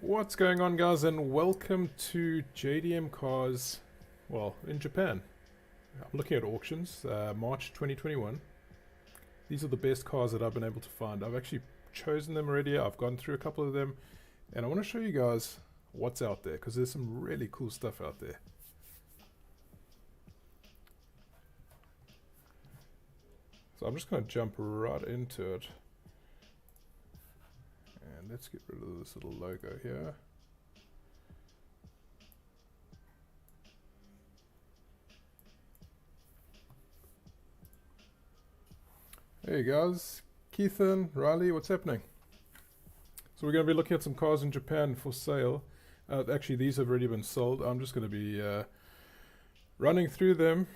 What's going on, guys, and welcome to JDM Cars, well, in Japan. I'm looking at auctions, March 2021. These are the best cars that I've been able to find. I've actually chosen them already. I've gone through a couple of them, and I want to show you guys what's out there, because there's some really cool stuff out there. So I'm just going to jump right into it. And let's get rid of this little logo here. Hey guys, Keithan, Riley, what's happening? So we're going to be looking at some cars in Japan for sale. Actually, these have already been sold. I'm just going to be running through them,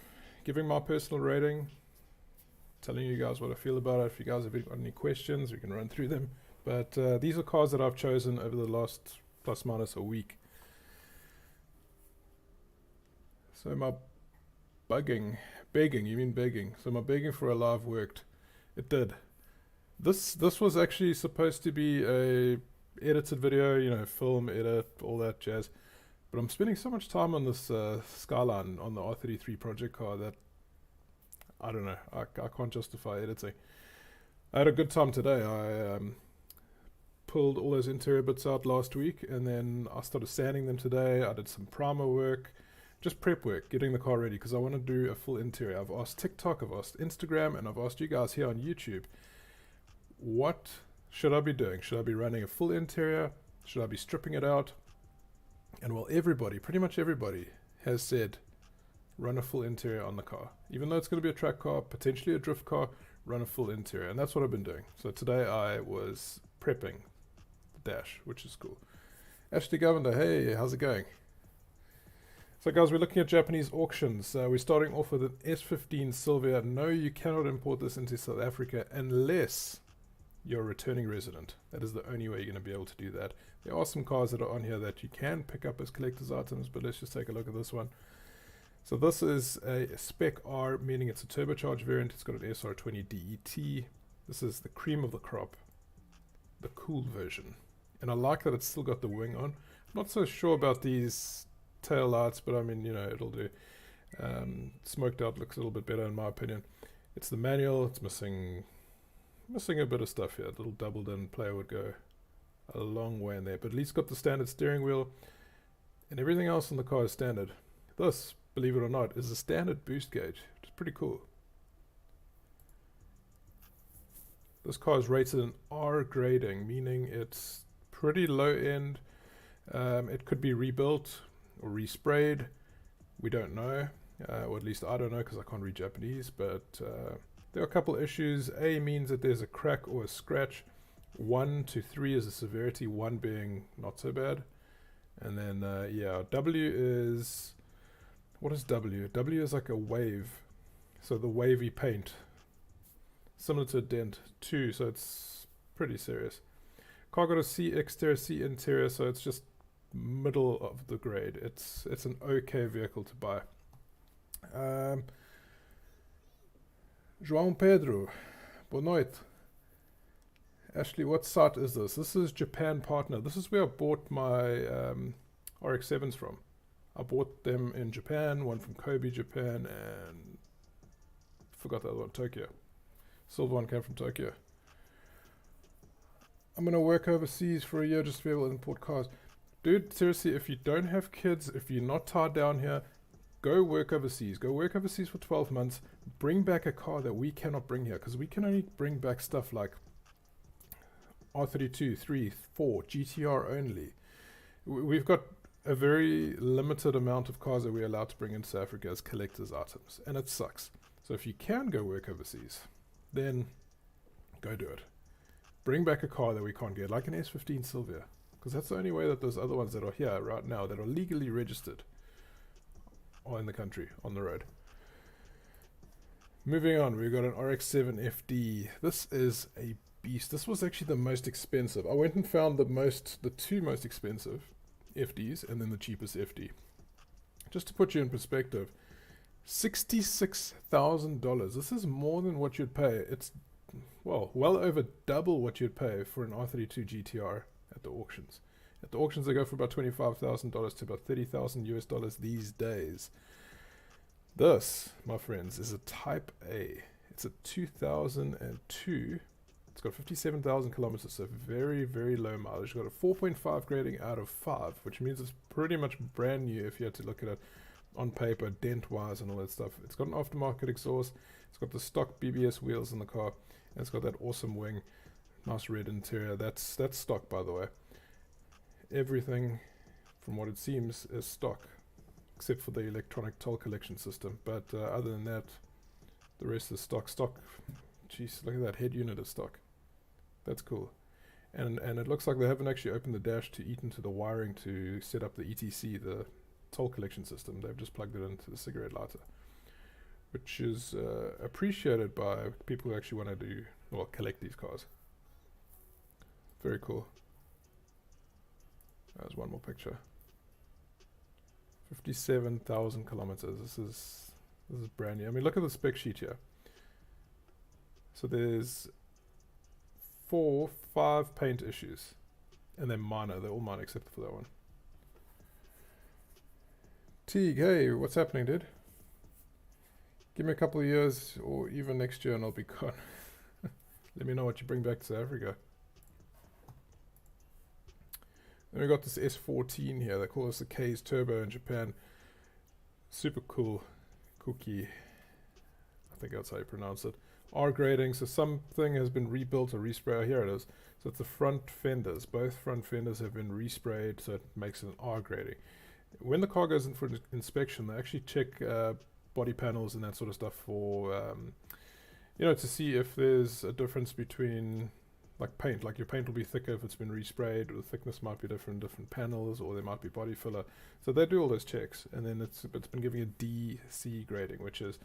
giving my personal rating, telling you guys what I feel about it. If you guys have got any questions, we can run through them. But these are cars that I've chosen over the last plus minus a week. So my begging, you mean begging. So my begging for a live worked. It did. This was actually supposed to be a edited video, you know, film, edit, all that jazz. But I'm spending so much time on this Skyline, on the R33 project car, that I don't know, I can't justify editing. I had a good time today. I pulled all those interior bits out last week, and then I started sanding them today. I did some primer work, just prep work, getting the car ready, because I want to do a full interior. I've asked TikTok, I've asked Instagram, and I've asked you guys here on YouTube, what should I be doing? Should I be running a full interior? Should I be stripping it out? And well, everybody, pretty much everybody, has said run a full interior on the car. Even though it's going to be a track car, potentially a drift car, run a full interior. And that's what I've been doing. So today I was prepping the dash, which is cool. Ashley Governor, hey, how's it going? So guys, we're looking at Japanese auctions. We're starting off with an S14 Sylvia. No, you cannot import this into South Africa unless you're a returning resident. That is the only way you're going to be able to do that. There are some cars that are on here that you can pick up as collector's items, but let's just take a look at this one. So this is a Spec R, meaning it's a turbocharged variant. It's got an SR20 DET. This is the cream of the crop, the cool version. And I like that it's still got the wing on. I'm not so sure about these tail lights, but I mean, you know, it'll do. Smoked out looks a little bit better in my opinion. It's the manual. It's missing a bit of stuff here. A little doubled in player would go a long way in there, but at least got the standard steering wheel, and everything else in the car is standard. This, believe it or not, is a standard boost gauge, which is pretty cool. This car is rated an R grading, meaning it's pretty low end. It could be rebuilt or resprayed. We don't know, or at least I don't know, because I can't read Japanese, but there are a couple issues. A means that there's a crack or a scratch. 1 to 3 is the severity, 1 being not so bad. And then yeah, W is, what is W? W is like a wave, so the wavy paint, similar to a dent. 2, so it's pretty serious. Car got a C exterior, C interior, so it's just middle of the grade. It's an okay vehicle to buy. João Pedro, boa noite. Ashley, what site is this? This is Japan Partner. This is where I bought my RX-7s from. I bought them in Japan, one from Kobe, Japan, and forgot the other one, Tokyo. Silver one came from Tokyo. I'm going to work overseas for a year just to be able to import cars. Dude, seriously, if you don't have kids, if you're not tied down here, go work overseas. Go work overseas for 12 months. Bring back a car that we cannot bring here, because we can only bring back stuff like R32, 3, 4, GTi-R only. We've got a very limited amount of cars that we're allowed to bring into South Africa as collector's items, and it sucks. So if you can go work overseas, then go do it. Bring back a car that we can't get, like an S15 Sylvia, because that's the only way that those other ones that are here right now, that are legally registered, are in the country, on the road. Moving on, we've got an RX-7 FD. This is a beast. This was actually the most expensive. I went and found the two most expensive FDs, and then the cheapest FD. Just to put you in perspective, $66,000. This is more than what you'd pay. It's well over double what you'd pay for an R32 GTi-R at the auctions. At the auctions, they go for about $25,000 to about 30,000 US dollars these days. This, my friends, is a Type A. It's a 2002. It's got 57,000 kilometers, so very, very low mileage. It's got a 4.5 grading out of 5, which means it's pretty much brand new if you had to look at it on paper, dent-wise and all that stuff. It's got an aftermarket exhaust. It's got the stock BBS wheels in the car, and it's got that awesome wing, nice red interior. That's stock, by the way. Everything, from what it seems, is stock, except for the electronic toll collection system. But other than that, the rest is stock. Jeez, look at that head unit is stock. That's cool. And it looks like they haven't actually opened the dash to eat into the wiring to set up the ETC, the toll collection system. They've just plugged it into the cigarette lighter, which is appreciated by people who actually want to do, well, collect these cars. Very cool. There's one more picture. 57,000 kilometers. This is brand new. I mean, look at the spec sheet here. So there's 5 paint issues, and they're minor. They're all minor except for that one. Teague, hey, what's happening, dude? Give me a couple of years, or even next year, and I'll be gone. Let me know what you bring back to South Africa. Then we got this S14 here. They call this the K's Turbo in Japan. Super cool cookie. I think that's how you pronounce it. R grading. So something has been rebuilt or resprayed. Here it is. So it's the front fenders. Both front fenders have been resprayed, so it makes it an R grading. When the car goes in for inspection, they actually check body panels and that sort of stuff for, you know, to see if there's a difference between, like paint. Like your paint will be thicker if it's been resprayed, or the thickness might be different panels, or there might be body filler. So they do all those checks, and then it's been giving a DC grading, which is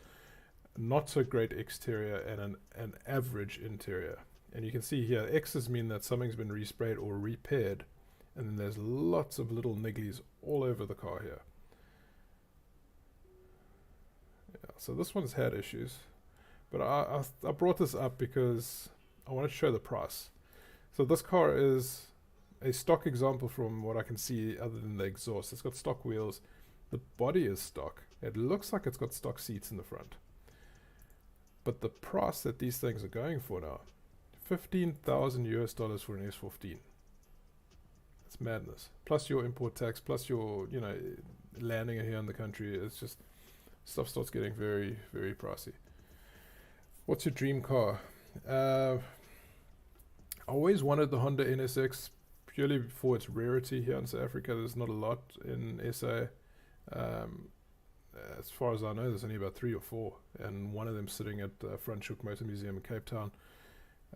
not so great exterior and an average interior. And you can see here, X's mean that something's been resprayed or repaired, and then there's lots of little nigglies all over the car here. Yeah, so this one's had issues, but I brought this up because I wanted to show the price. So this car is a stock example from what I can see other than the exhaust. It's got stock wheels. The body is stock. It looks like it's got stock seats in the front. But the price that these things are going for now, 15,000 US dollars for an S14. It's madness. Plus your import tax, plus your, you know, landing it here in the country. It's just, stuff starts getting very, very pricey. What's your dream car? I always wanted the Honda NSX purely for its rarity here in South Africa. There's not a lot in SA. As far as I know, there's only about 3 or 4, and one of them sitting at Front Shoek Motor Museum in Cape Town.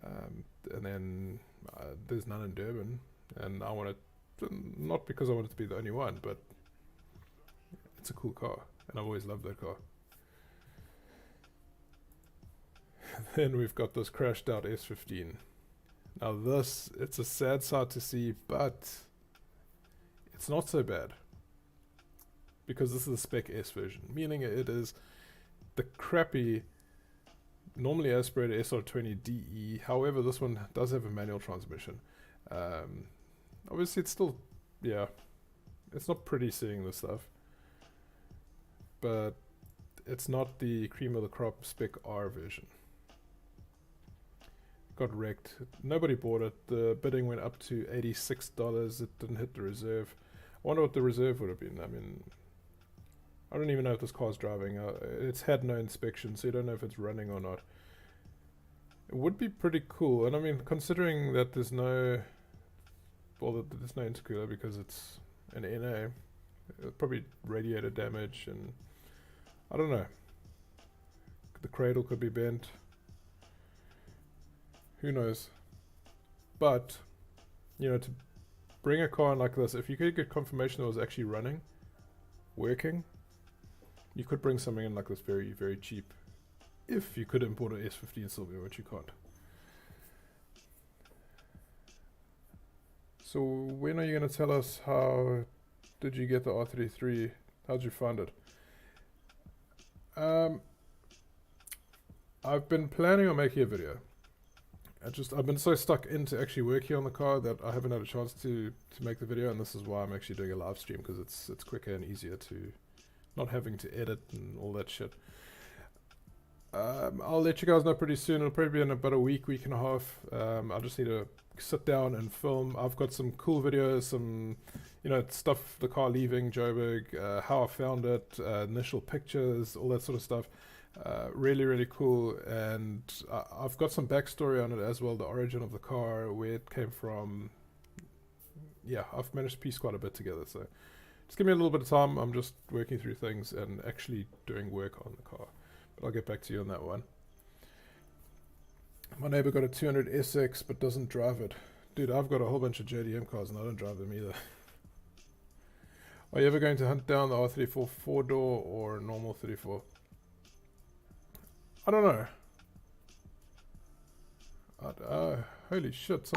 And then there's none in Durban, and I wanted, not because I wanted to be the only one, but it's a cool car, and I've always loved that car. Then we've got this crashed out S15. Now this, it's a sad sight to see, but it's not so bad, because this is the Spec S version, meaning it is the crappy, normally aspirated SR20DE. However, this one does have a manual transmission. Obviously it's still, yeah, it's not pretty seeing this stuff, but it's not the cream of the crop Spec R version. Got wrecked. Nobody bought it. The bidding went up to $86. It didn't hit the reserve. I wonder what the reserve would have been. I mean, I don't even know if this car's driving. It's had no inspection, so you don't know if it's running or not. It would be pretty cool. And I mean, considering that there's no, well, there's no intercooler because it's an NA, probably radiator damage, and I don't know. The cradle could be bent. Who knows? But, you know, to bring a car in like this, if you could get confirmation that it was actually running, working, you could bring something in like this very, very cheap. If you could import an S15 Sylvia, which you can't. So when are you going to tell us how did you get the R33? How'd you find it? I've been planning on making a video. I've been so stuck into actually working on the car that I haven't had a chance to make the video, and this is why I'm actually doing a live stream, because it's quicker and easier to not having to edit and all that shit. I'll let you guys know pretty soon. It'll probably be in about a week and a half. I just need to sit down and film. I've got some cool videos, some stuff, the car leaving Joburg, how I found it, initial pictures, all that sort of stuff. Really cool, and I've got some backstory on it as well, the origin of the car, where it came from. Yeah, I've managed to piece quite a bit together, so just give me a little bit of time. I'm just working through things and actually doing work on the car, but I'll get back to you on that one. My neighbor got a 200 SX but doesn't drive it. Dude, I've got a whole bunch of JDM cars and I don't drive them either. Are you ever going to hunt down the R34 4-door or normal 34? I don't know. Holy shit,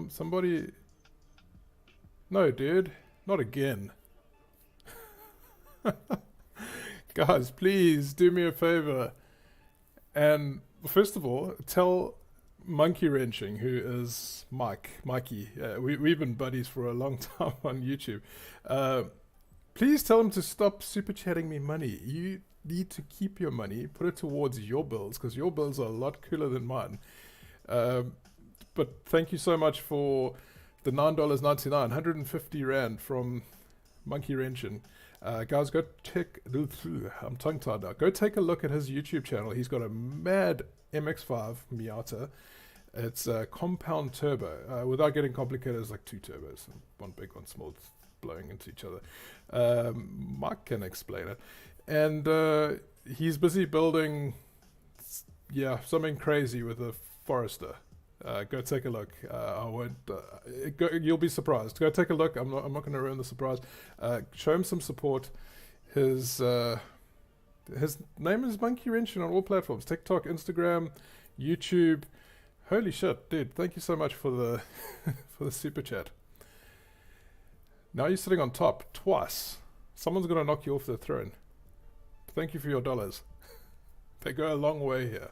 somebody... No, dude, not again. Guys, please do me a favor. And first of all, tell Monkey Wrenching, who is Mikey. We've been buddies for a long time on YouTube. Please tell him to stop super chatting me money. You need to keep your money, put it towards your bills, because your bills are a lot cooler than mine. But thank you so much for the $9.99, 150 Rand from Monkey Wrenching. Guys, go check. I'm tongue tied now. Go take a look at his YouTube channel. He's got a mad MX-5 Miata. It's a compound turbo. Without getting complicated, it's like two turbos, one big, one small, blowing into each other. Mike can explain it. And he's busy building, something crazy with a Forester. Go take a look. I won't. You'll be surprised. Go take a look. I'm not going to ruin the surprise. Show him some support. His name is Monkey Wrenching on all platforms: TikTok, Instagram, YouTube. Holy shit, dude! Thank you so much for the for the super chat. Now you're sitting on top twice. Someone's going to knock you off the throne. Thank you for your dollars. They go a long way here.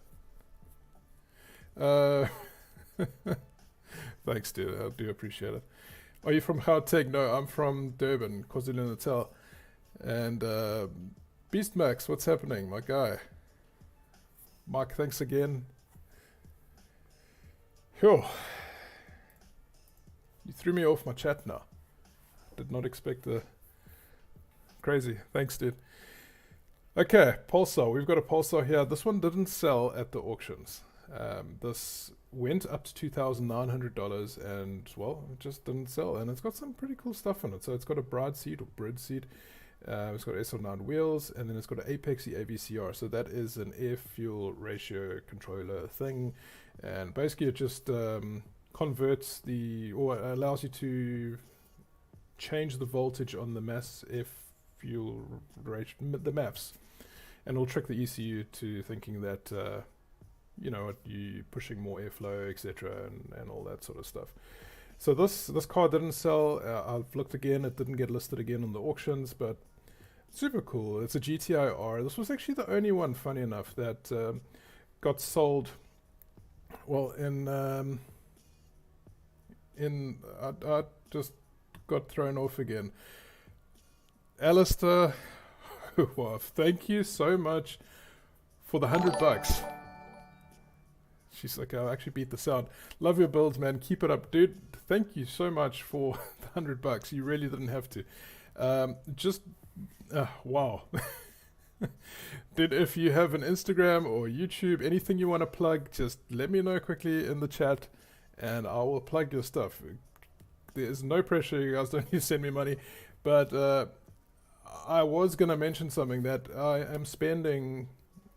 Thanks, dude. I do appreciate it. Are you from Gauteng? No, I'm from Durban, KwaZulu-Natal. And Beast Max, what's happening, my guy? Mike, thanks again. Phew. You threw me off my chat now. Did not expect the... Crazy. Thanks, dude. Okay, Pulsar. We've got a Pulsar here. This one didn't sell at the auctions. This went up to $2,900 and, well, it just didn't sell. And it's got some pretty cool stuff on it. So it's got a bride seat or bridge seat. It's got SL9 wheels, and then it's got an Apexy AVCR. So that is an air-fuel ratio controller thing. And basically it just converts or allows you to change the voltage on the mass air-fuel ratio, the MAFs. And it'll trick the ECU to thinking that... you pushing more airflow, etc., and all that sort of stuff. So this car didn't sell. I've looked again; it didn't get listed again on the auctions, but super cool. It's a GTi-R. This was actually the only one, funny enough, that got sold. Well, I just got thrown off again. Alistair, thank you so much for the $100. She's like, I actually beat the sound. Love your builds, man. Keep it up, dude. Thank you so much for the $100. You really didn't have to. Wow. Dude, if you have an Instagram or YouTube, anything you want to plug, just let me know quickly in the chat, and I will plug your stuff. There's no pressure. You guys don't need to send me money. But I was going to mention something that I am spending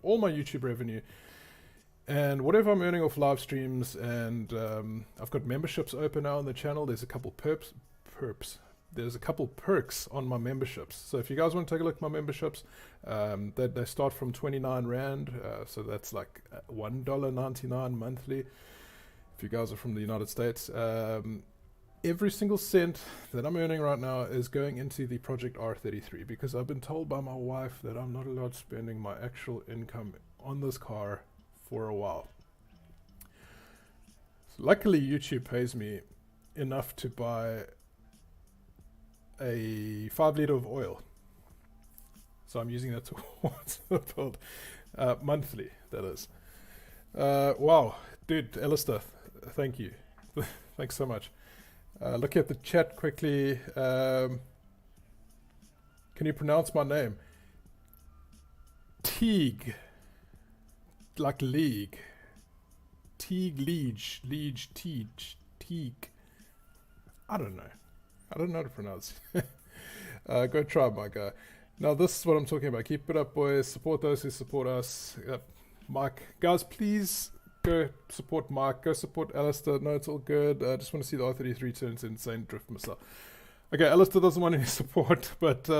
all my YouTube revenue and whatever I'm earning off live streams, and I've got memberships open now on the channel. There's a couple There's a couple perks on my memberships. So if you guys want to take a look at my memberships, they start from 29 Rand. So that's like $1.99 monthly. If you guys are from the United States. every single cent that I'm earning right now is going into the Project R33 because I've been told by my wife that I'm not allowed spending my actual income on this car for a while. So luckily, YouTube pays me enough to buy a 5 litre of oil. So I'm using that towards the build monthly, that is. Wow, dude, Alistair, thank you. Thanks so much. Look at the chat quickly. Can you pronounce my name? Teague. Like league. Teague, Liege, Teague. I don't know. I don't know how to pronounce. Go try, my guy. Now, this is what I'm talking about. Keep it up, boys. Support those who support us. Mike. Guys, please go support Mike. Go support Alistair. No, it's all good. I just want to see the R33 turn into insane drift myself. Okay, Alistair doesn't want any support, but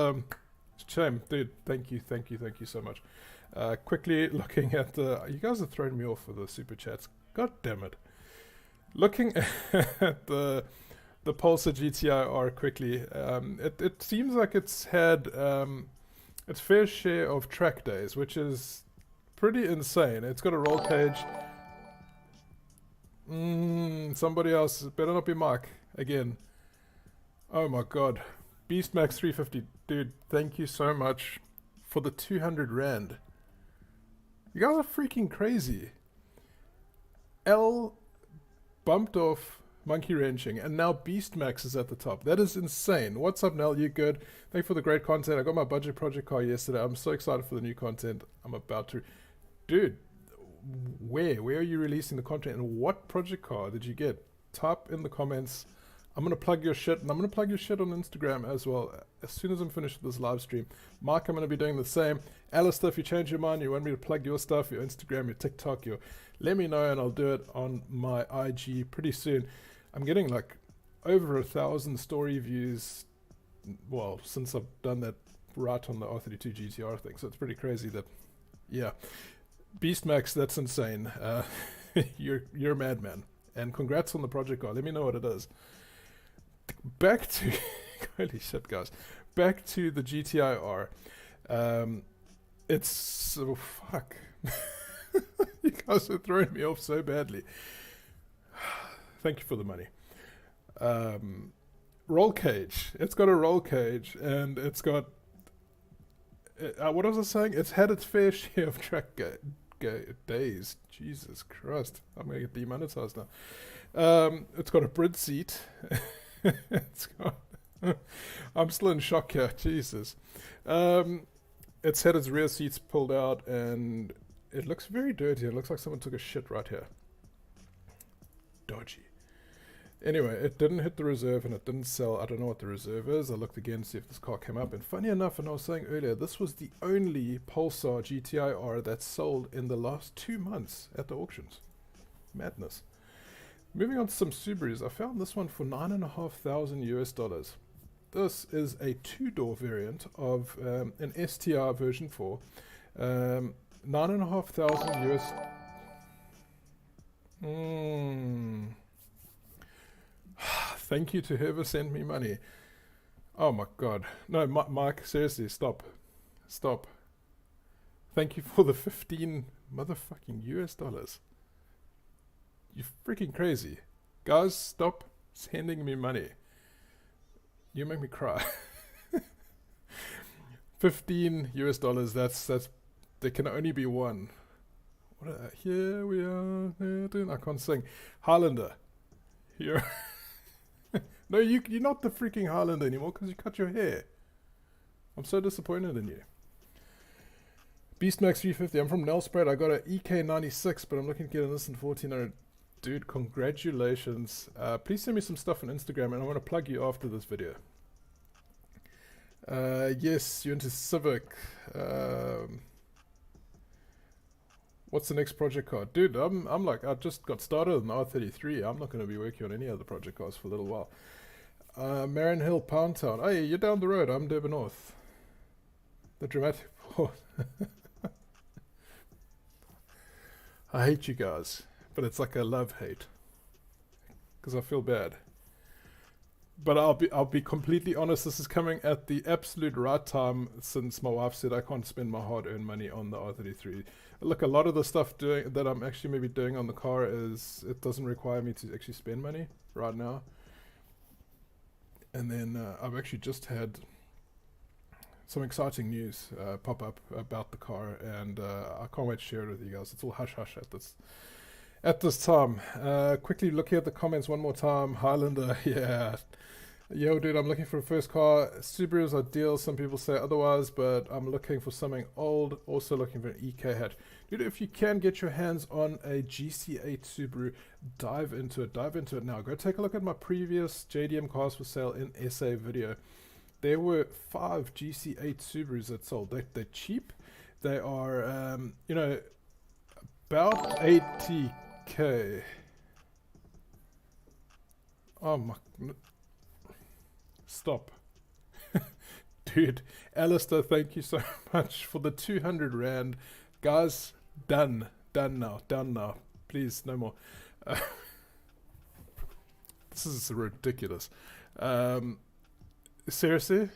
shame. Dude, thank you so much. Quickly looking at the... You guys are throwing me off with the super chats. God damn it. Looking at the Pulsar GTi-R quickly, it seems like it's had its fair share of track days, which is pretty insane. It's got a roll cage. Somebody else, better not be Mike again. Oh my god. Beastmax 350, dude, thank you so much for the 200 rand. You guys are freaking crazy. L bumped off Monkey Wrenching, and now Beastmax is at the top. That is insane. What's up, Nell? You good? Thank you for the great content. I got my budget project car yesterday. I'm so excited for the new content I'm about to... Dude, where are you releasing the content, and what project car did you get? Type in the comments. I'm going to plug your shit, and I'm going to plug your shit on Instagram as well as soon as I'm finished with this live stream. Mark, I'm going to be doing the same. Alistair, if you change your mind, you want me to plug your stuff, your Instagram, your TikTok, let me know, and I'll do it on my IG pretty soon. I'm getting like over 1,000 story views, well, since I've done that right on the R32 GTR thing, so it's pretty crazy that, yeah. Beastmax, that's insane. You're a madman. And congrats on the project car. Let me know what it is. Back to... Holy shit, guys. Back to the GTi-R. It's... Oh, fuck. You guys are throwing me off so badly. Thank you for the money. Roll cage. It's got a roll cage, and it's got... what was I saying? It's had its fair share of track days. Jesus Christ. I'm going to get demonetized now. It's got a Brit seat. It's got... I'm still in shock here. Jesus. It's had its rear seats pulled out, and it looks very dirty. It looks like someone took a shit right here. Dodgy. Anyway, it didn't hit the reserve, and it didn't sell. I don't know what the reserve is. I looked again to see if this car came up, and funny enough, and I was saying earlier, this was the only Pulsar GTi-R that sold in the last 2 months at the auctions. Madness. Moving on to some Subarus, I found this one for $9,500 US. This is a 2-door variant of an STR version 4. $9,500 US. Thank you to whoever sent me money. Oh my god. No, Mike, seriously, stop. Stop. Thank you for the 15 motherfucking US dollars. You're freaking crazy. Guys, stop sending me money. You make me cry. 15 US dollars, that's, there can only be one. Here we are. I can't sing. Highlander. Here. No, you're not the freaking Highlander anymore because you cut your hair. I'm so disappointed in you. Beastmax 350. I'm from Nelspruit. I got an EK96, but I'm looking to get an instant 1400. Dude, congratulations. Please send me some stuff on Instagram, and I want to plug you after this video. Yes, you're into Civic. What's the next project car? Dude, I'm like, I just got started on the R33. I'm not going to be working on any other project cars for a little while. Marion Hill, Pound Town. Hey, you're down the road. I'm Durban North. The dramatic port. I hate you guys, but it's like a love-hate. Because I feel bad. But I'll be completely honest. This is coming at the absolute right time, since my wife said I can't spend my hard-earned money on the R33. Look, a lot of the stuff that I'm actually maybe doing on the car is it doesn't require me to actually spend money right now. And then I've actually just had some exciting news pop up about the car, and I can't wait to share it with you guys. It's all hush hush at this time. Quickly looking at the comments one more time. Highlander, yeah. Yo, dude, I'm looking for a first car. Subaru is ideal. Some people say otherwise, but I'm looking for something old. Also looking for an EK hatch. Dude, if you can get your hands on a GC8 Subaru, dive into it. Dive into it now. Go take a look at my previous JDM cars for sale in SA video. There were 5 GC8 Subarus that sold. They're cheap. They are, you know, about 80k. Oh my... Stop. Dude, Alistair, thank you so much for the 200 Rand. Guys, done now. Please, no more. This is ridiculous. Seriously?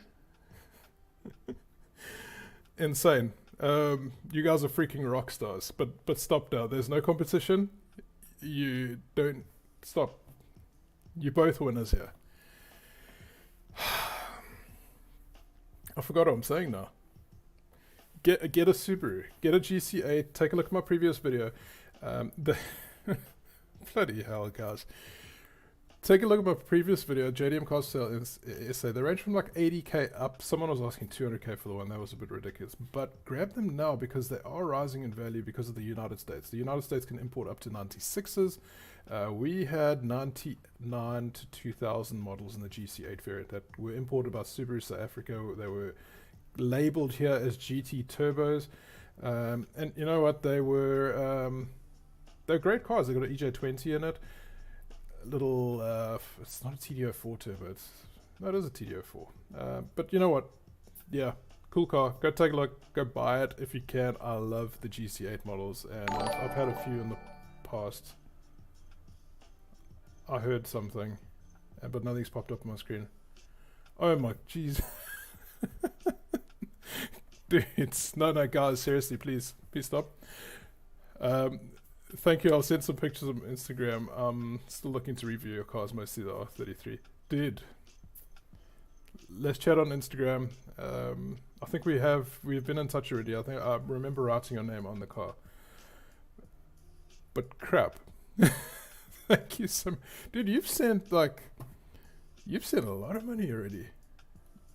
Insane. You guys are freaking rock stars, but stop now. There's no competition. You don't... Stop. You're both winners here. I forgot what I'm saying now. Get a Subaru. Get a GC8. Take a look at my previous video. Bloody hell, guys. Take a look at my previous video, JDM Cars Sale in SA. They range from like 80k up. Someone was asking 200k for the one. That was a bit ridiculous. But grab them now because they are rising in value because of the United States. The United States can import up to 96s. We had 99 to 2000 models in the GC8 variant that were imported by Subaru South Africa. They were labeled here as GT turbos. And you know what? They're great cars. They got an EJ20 in it. Little it's not a TDO4 turbo, no, it is a TDO4, but you know what, yeah, cool car. Go take a look, go buy it if you can. I love the GC8 models, and I've had a few in the past. I heard something, but nothing's popped up on my screen. Oh my jeez. Dudes, no guys, seriously, please stop. Thank you. I'll send some pictures on Instagram. I'm still looking to review your cars, mostly the R33. Dude, let's chat on Instagram. I think we've been in touch already. I think I remember writing your name on the car. But crap. Thank you so much. Dude, you've sent a lot of money already.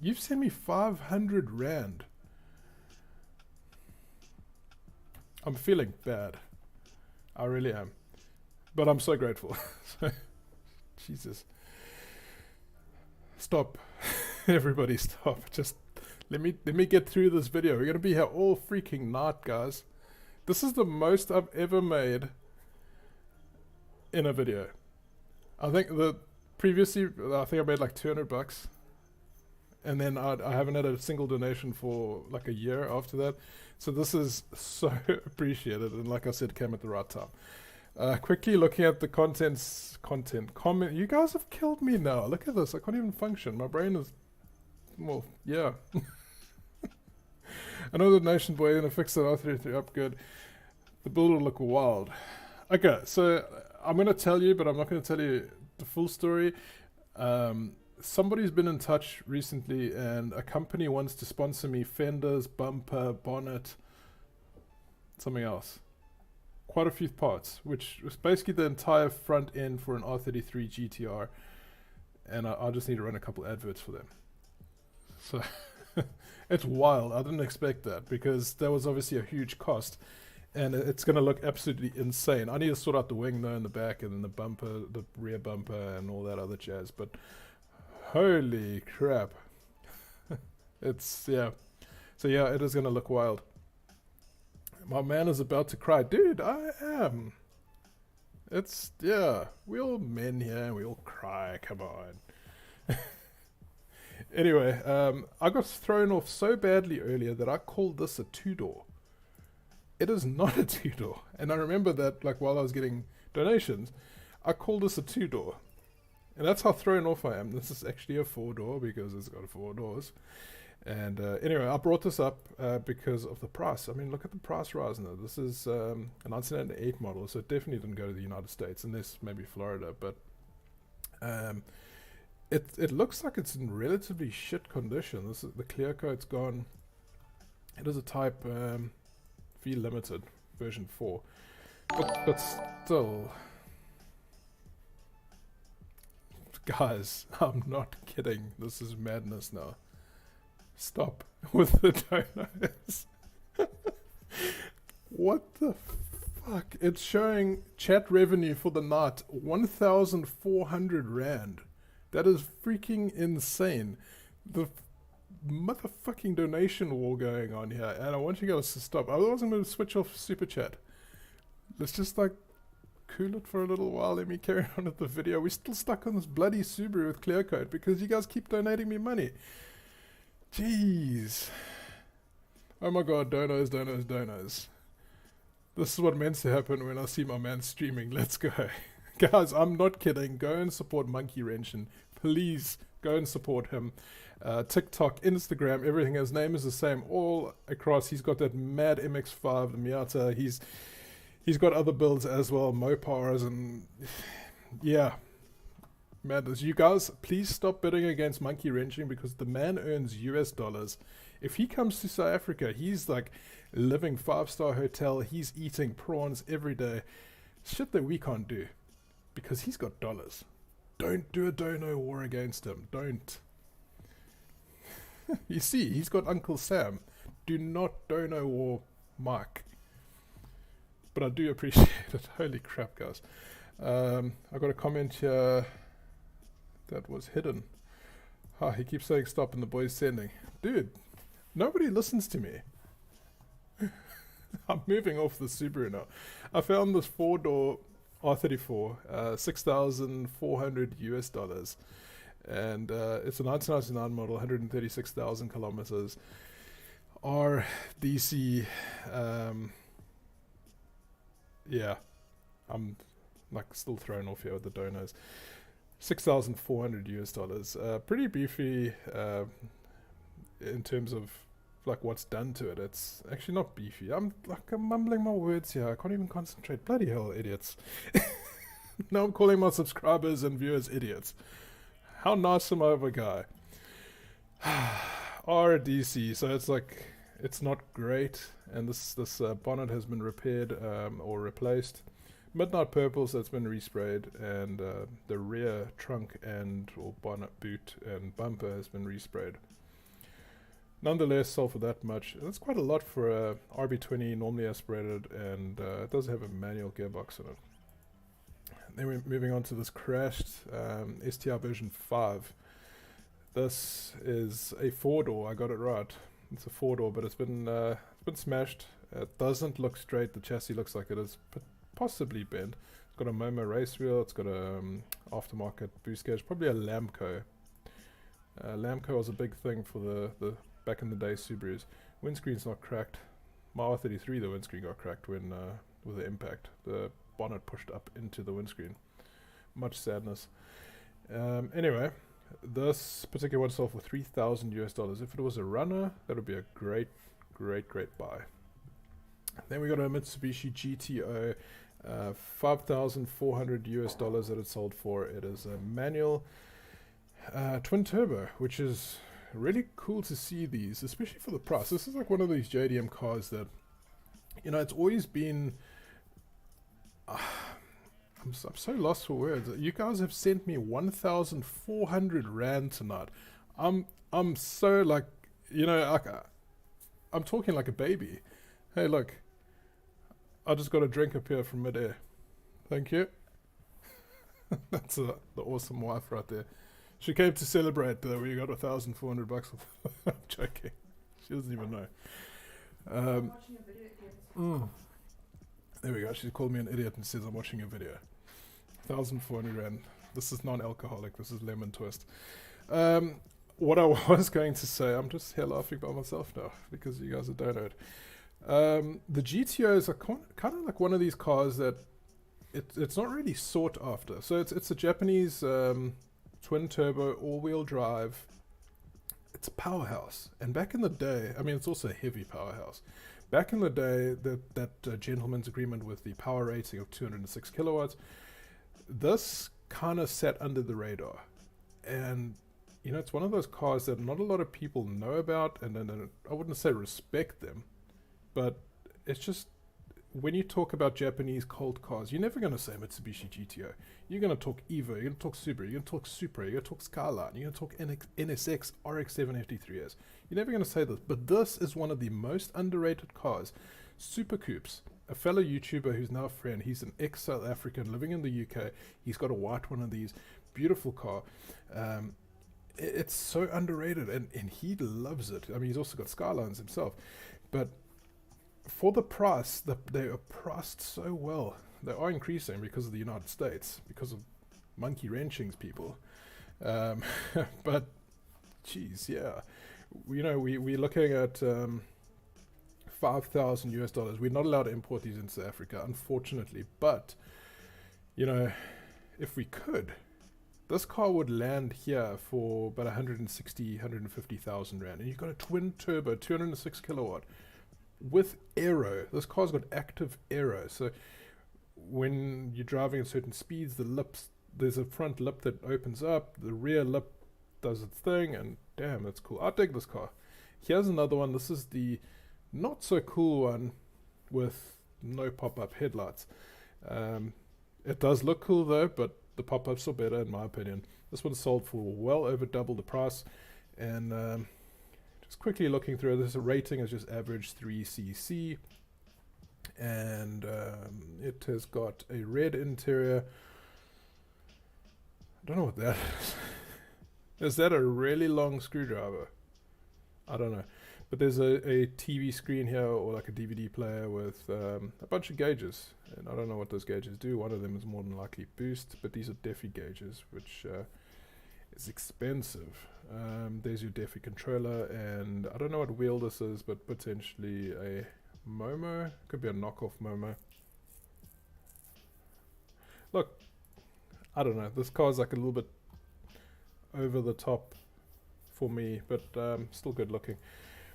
You've sent me 500 Rand. I'm feeling bad. I really am. But I'm so grateful. Jesus. Stop. Everybody stop. Just let me get through this video. We're going to be here all freaking night, guys. This is the most I've ever made in a video. I think I made like 200 bucks. And then I haven't had a single donation for like a year after that. So this is so appreciated, and like I said, came at the right time. Quickly looking at the comment. You guys have killed me now. Look at this. I can't even function. My brain is, well, yeah. Another donation boy gonna fix that R33 up good. The build will look wild. Okay, so I'm gonna tell you, but I'm not gonna tell you the full story. Somebody's been in touch recently, and a company wants to sponsor me fenders, bumper, bonnet, something else. Quite a few parts, which was basically the entire front end for an R33 GTi-R, and I just need to run a couple adverts for them. So it's wild. I didn't expect that because that was obviously a huge cost, and it's going to look absolutely insane. I need to sort out the wing though in the back, and then the bumper, the rear bumper, and all that other jazz. But holy crap. It's, yeah. So yeah, it is going to look wild. My man is about to cry. Dude, I am. It's, yeah. We're all men here and we all cry. Come on. Anyway, I got thrown off so badly earlier that I called this a two-door. It is not a two-door. And I remember that, like, while I was getting donations, I called this a two-door. And that's how thrown off I am. This is actually a 4-door because it's got 4 doors. And anyway, I brought this up because of the price. I mean, look at the price rise now. This is a 1998 model, so it definitely didn't go to the United States, unless maybe Florida. But it looks like it's in relatively shit condition. This is the clear coat's gone. It is a Type V Limited version 4, but still. Guys, I'm not kidding. This is madness now. Stop with the donuts. What the fuck? It's showing chat revenue for the night 1,400 Rand. That is freaking insane. The motherfucking donation war going on here, and I want you guys to stop. Otherwise, I'm going to switch off super chat. Let's just like cool it for a little while. Let me carry on with the video. We're still stuck on this bloody Subaru with clear coat because you guys keep donating me money. Jeez. Oh my god, donos, donos, donos. This is what meant to happen when I see my man streaming. Let's go. Guys, I'm not kidding. Go and support Monkey Wrenching. Please go and support him. TikTok, Instagram, everything. His name is the same all across. He's got that mad MX-5, the Miata. He's got other builds as well, Mopars, and yeah, madness. You guys, please stop bidding against Monkey Wrenching because the man earns US dollars. If he comes to South Africa, he's like living 5-star hotel. He's eating prawns every day. Shit that we can't do because he's got dollars. Don't do a dono war against him. Don't. You see, he's got Uncle Sam. Do not dono war Mike. But I do appreciate it. Holy crap, guys. I got a comment here that was hidden. He keeps saying stop and the boy's sending. Dude, nobody listens to me. I'm moving off the Subaru now. I found this 4-door R34, 6,400 US dollars. And it's a 1999 model, 136,000 kilometers. RDC. Yeah, I'm like still thrown off here with the donos. 6,400 US dollars. Pretty beefy in terms of like what's done to it. It's actually not beefy. I'm mumbling my words here. I can't even concentrate. Bloody hell, idiots. Now I'm calling my subscribers and viewers idiots. How nice am I of a guy? RDC, so it's like, it's not great, and this bonnet has been repaired or replaced. Midnight purple, so it's been resprayed, and the rear trunk and or bonnet, boot and bumper has been resprayed. Nonetheless, sold for that much. That's quite a lot for a RB20, normally aspirated, and it does have a manual gearbox in it. Then we're moving on to this crashed STR version 5. This is a 4-door, I got it right. It's a 4-door, but it's been smashed. It doesn't look straight. The chassis looks like it is possibly bent. It's got a Momo race wheel. It's got a aftermarket boost gauge, probably a Lamco. Lamco was a big thing for the back in the day Subarus. Windscreen's not cracked. My R33, the windscreen got cracked when with the impact. The bonnet pushed up into the windscreen. Much sadness. Anyway, this particular one sold for 3,000 US dollars. If it was a runner, that would be a great buy. Then we got a Mitsubishi GTO, 5,400 US dollars that it sold for. It is a manual twin turbo, which is really cool to see these, especially for the price. This is like one of these JDM cars that, you know, it's always been. I'm so lost for words. You guys have sent me 1,400 Rand tonight. I'm so like, you know, I'm talking like a baby. Hey, look, I just got a drink up here from midair. Thank you. That's the awesome wife right there. She came to celebrate we got 1,400 bucks. I'm joking. She doesn't even know. I'm watching a video. There we go. She called me an idiot and says I'm watching a video. 1,400 Rand. This is non-alcoholic. This is lemon twist. What I was going to say, I'm just here laughing by myself now because you guys are donoed. The GTOs are kind of like one of these cars that it's not really sought after. So it's a Japanese twin turbo, all-wheel drive. It's a powerhouse. And back in the day, I mean, it's also a heavy powerhouse. Back in the day, that gentleman's agreement with the power rating of 206 kilowatts, this kind of sat under the radar. And, you know, it's one of those cars that not a lot of people know about, and then I wouldn't say respect them, but it's just, when you talk about Japanese cult cars, you're never going to say Mitsubishi GTO. You're going to talk Evo, you're going to talk Subaru, you're going to talk Supra, you're going to talk Skyline, you're going to talk NSX, RX-7 FD3S. You're never going to say this, but this is one of the most underrated cars. Super Coupes, a fellow YouTuber who's now a friend, he's an ex-South African living in the UK. He's got a white one of these, beautiful car. It's so underrated, and he loves it. I mean, he's also got Skylines himself, but for the price, they are priced so well. They are increasing because of the United States, because of monkey wrenchings, people. But, geez, yeah. You know, we're looking at 5,000 US dollars. We're not allowed to import these into South Africa, unfortunately. But, you know, if we could, this car would land here for about 160, 150,000 Rand. And you've got a twin turbo, 206 kilowatt. With aero, this car's got active aero, so when you're driving at certain speeds, there's a front lip that opens up, the rear lip does its thing, and damn, that's cool. I dig this car. Here's another one. This is the not so cool one with no pop-up headlights. It does look cool though, but the pop-ups are better in my opinion. This one sold for well over double the price, and just quickly looking through this, rating is just average 3cc, and it has got a red interior. I don't know what that is. Is that a really long screwdriver? I don't know. But there's a TV screen here, or like a DVD player with a bunch of gauges, and I don't know what those gauges do. One of them is more than likely boost, but these are DEFI gauges, which is expensive. There's your DEFI controller, and I don't know what wheel this is, but potentially a Momo. Could be a knockoff Momo. Look, I don't know. This car's like a little bit over the top for me, but still good looking.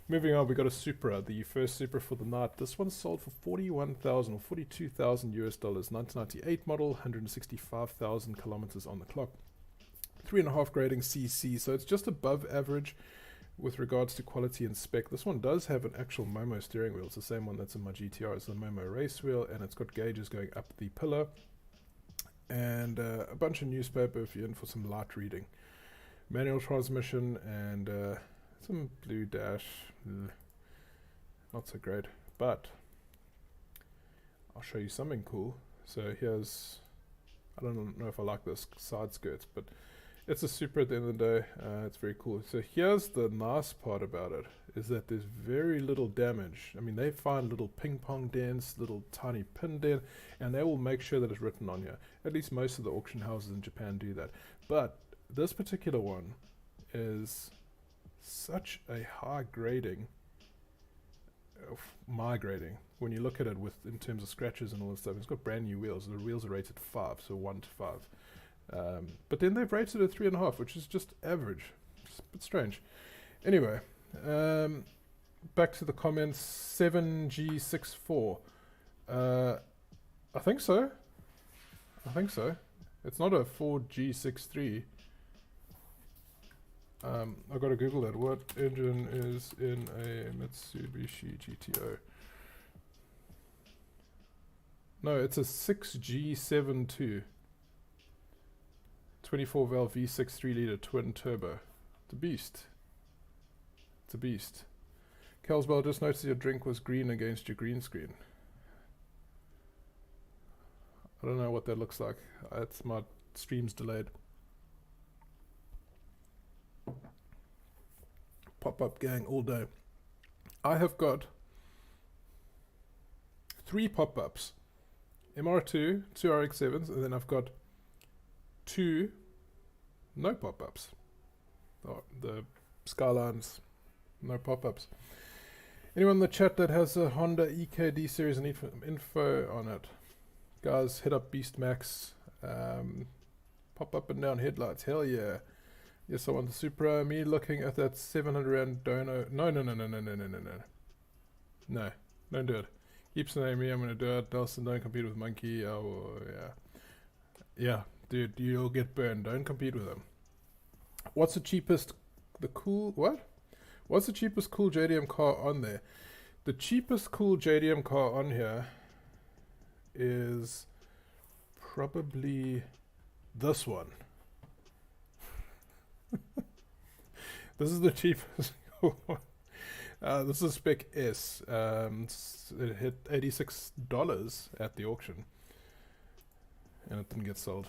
Moving on, we got a Supra, the first Supra for the night. This one sold for 41,000 or 42,000 US dollars. 1998 model, 165,000 kilometers on the clock. 3.5 grading CC, so it's just above average with regards to quality and spec. This one does have an actual Momo steering wheel. It's the same one that's in my GTR. It's the Momo race wheel, and it's got gauges going up the pillar, and a bunch of newspaper if you're in for some light reading. Manual transmission, and some blue dash. Not so great, but I'll show you something cool. So here's, I don't know if I like this side skirts, but it's a Supra at the end of the day. It's very cool. So here's the nice part about it, is that there's very little damage. I mean, they find little ping pong dents, little tiny pin dent, and they will make sure that it's written on here. At least most of the auction houses in Japan do that. But this particular one is such a high grading, my grading, when you look at it with in terms of scratches and all this stuff. It's got brand new wheels. The wheels are rated 5, so 1 to 5. But then they've rated it 3.5, which is just average. It's a bit strange. Anyway, back to the comments. 7G64. I think so. It's not a 4G63. I've got to Google that. What engine is in a Mitsubishi GTO? No, it's a 6G72. 24 valve V6 3-liter twin turbo. It's a beast. It's a beast. Kelsbell, just noticed your drink was green against your green screen. I don't know what that looks like. It's my stream's delayed. Pop-up gang all day. I have got 3 pop-ups. MR2, 2 RX-7s, and then I've got 2 no pop-ups. Oh, the Skylines, no pop-ups. Anyone in the chat that has a Honda EKD series and info on it? Guys, hit up Beast Max. Pop up and down headlights. Hell yeah. Yes, I want the Supra. Me looking at that 700 rand dono. No. No, don't do it. Keep saying me, I'm gonna do it. Nelson, don't compete with Monkey. Oh, yeah. Yeah, dude, you'll get burned. Don't compete with him. What's the cheapest, What's the cheapest cool JDM car on there? The cheapest cool JDM car on here is probably this one. This is the cheapest. This is Spec S. It hit $86 at the auction, and it didn't get sold.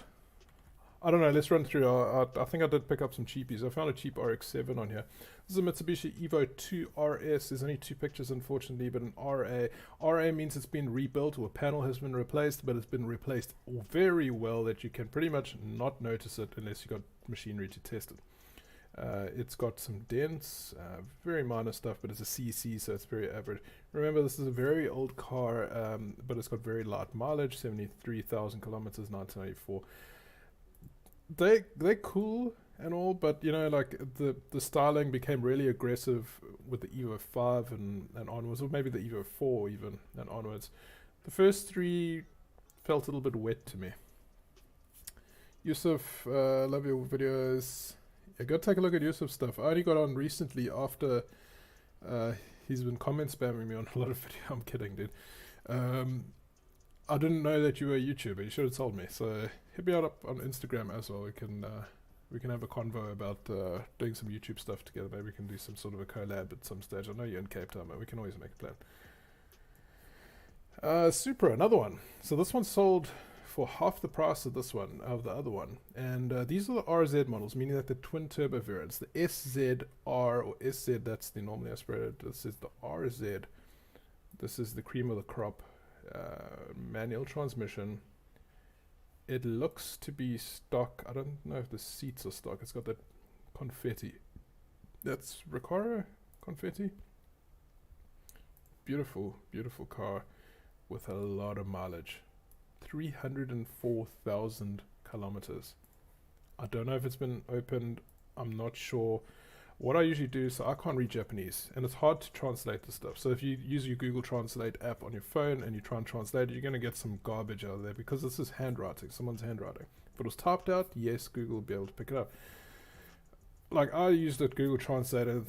I don't know. Let's run through. I think I did pick up some cheapies. I found a cheap RX-7 on here. This is a Mitsubishi Evo 2 RS. There's only 2 pictures, unfortunately, but an RA. RA means it's been rebuilt, or a panel has been replaced, but it's been replaced very well that you can pretty much not notice it unless you got machinery to test it. It's got some dents, very minor stuff, but it's a CC, so it's very average. Remember, this is a very old car, but it's got very light mileage, 73,000 kilometers, 1994. They're cool and all, but you know, like the styling became really aggressive with the Evo 5 and onwards, or maybe the Evo 4 even and onwards. The first 3 felt a little bit wet to me. Yusuf, love your videos. Yeah, go take a look at Yusuf's stuff. I only got on recently after he's been comment spamming me on a lot of videos. I'm kidding, dude. I didn't know that you were a YouTuber. You should have told me. So hit me up on Instagram as well. We can have a convo about doing some YouTube stuff together. Maybe we can do some sort of a collab at some stage. I know you're in Cape Town, but we can always make a plan. Supra, another one. So this one sold for half the price of this one, of the other one. And these are the RZ models, meaning that the twin turbo variants. The SZR or SZ, that's the normally aspirated. This is the RZ. This is the cream of the crop. Manual transmission. It looks to be stock. I don't know if the seats are stock. It's got that confetti. That's Recaro confetti. Beautiful, beautiful car with a lot of mileage. 304,000 kilometers. I don't know if it's been opened. I'm not sure. What I usually do, so I can't read Japanese, and it's hard to translate the stuff. So if you use your Google Translate app on your phone and you try and translate it, you're going to get some garbage out of there because this is handwriting, someone's handwriting. If it was typed out, yes, Google will be able to pick it up. Like I used it, Google Translate, and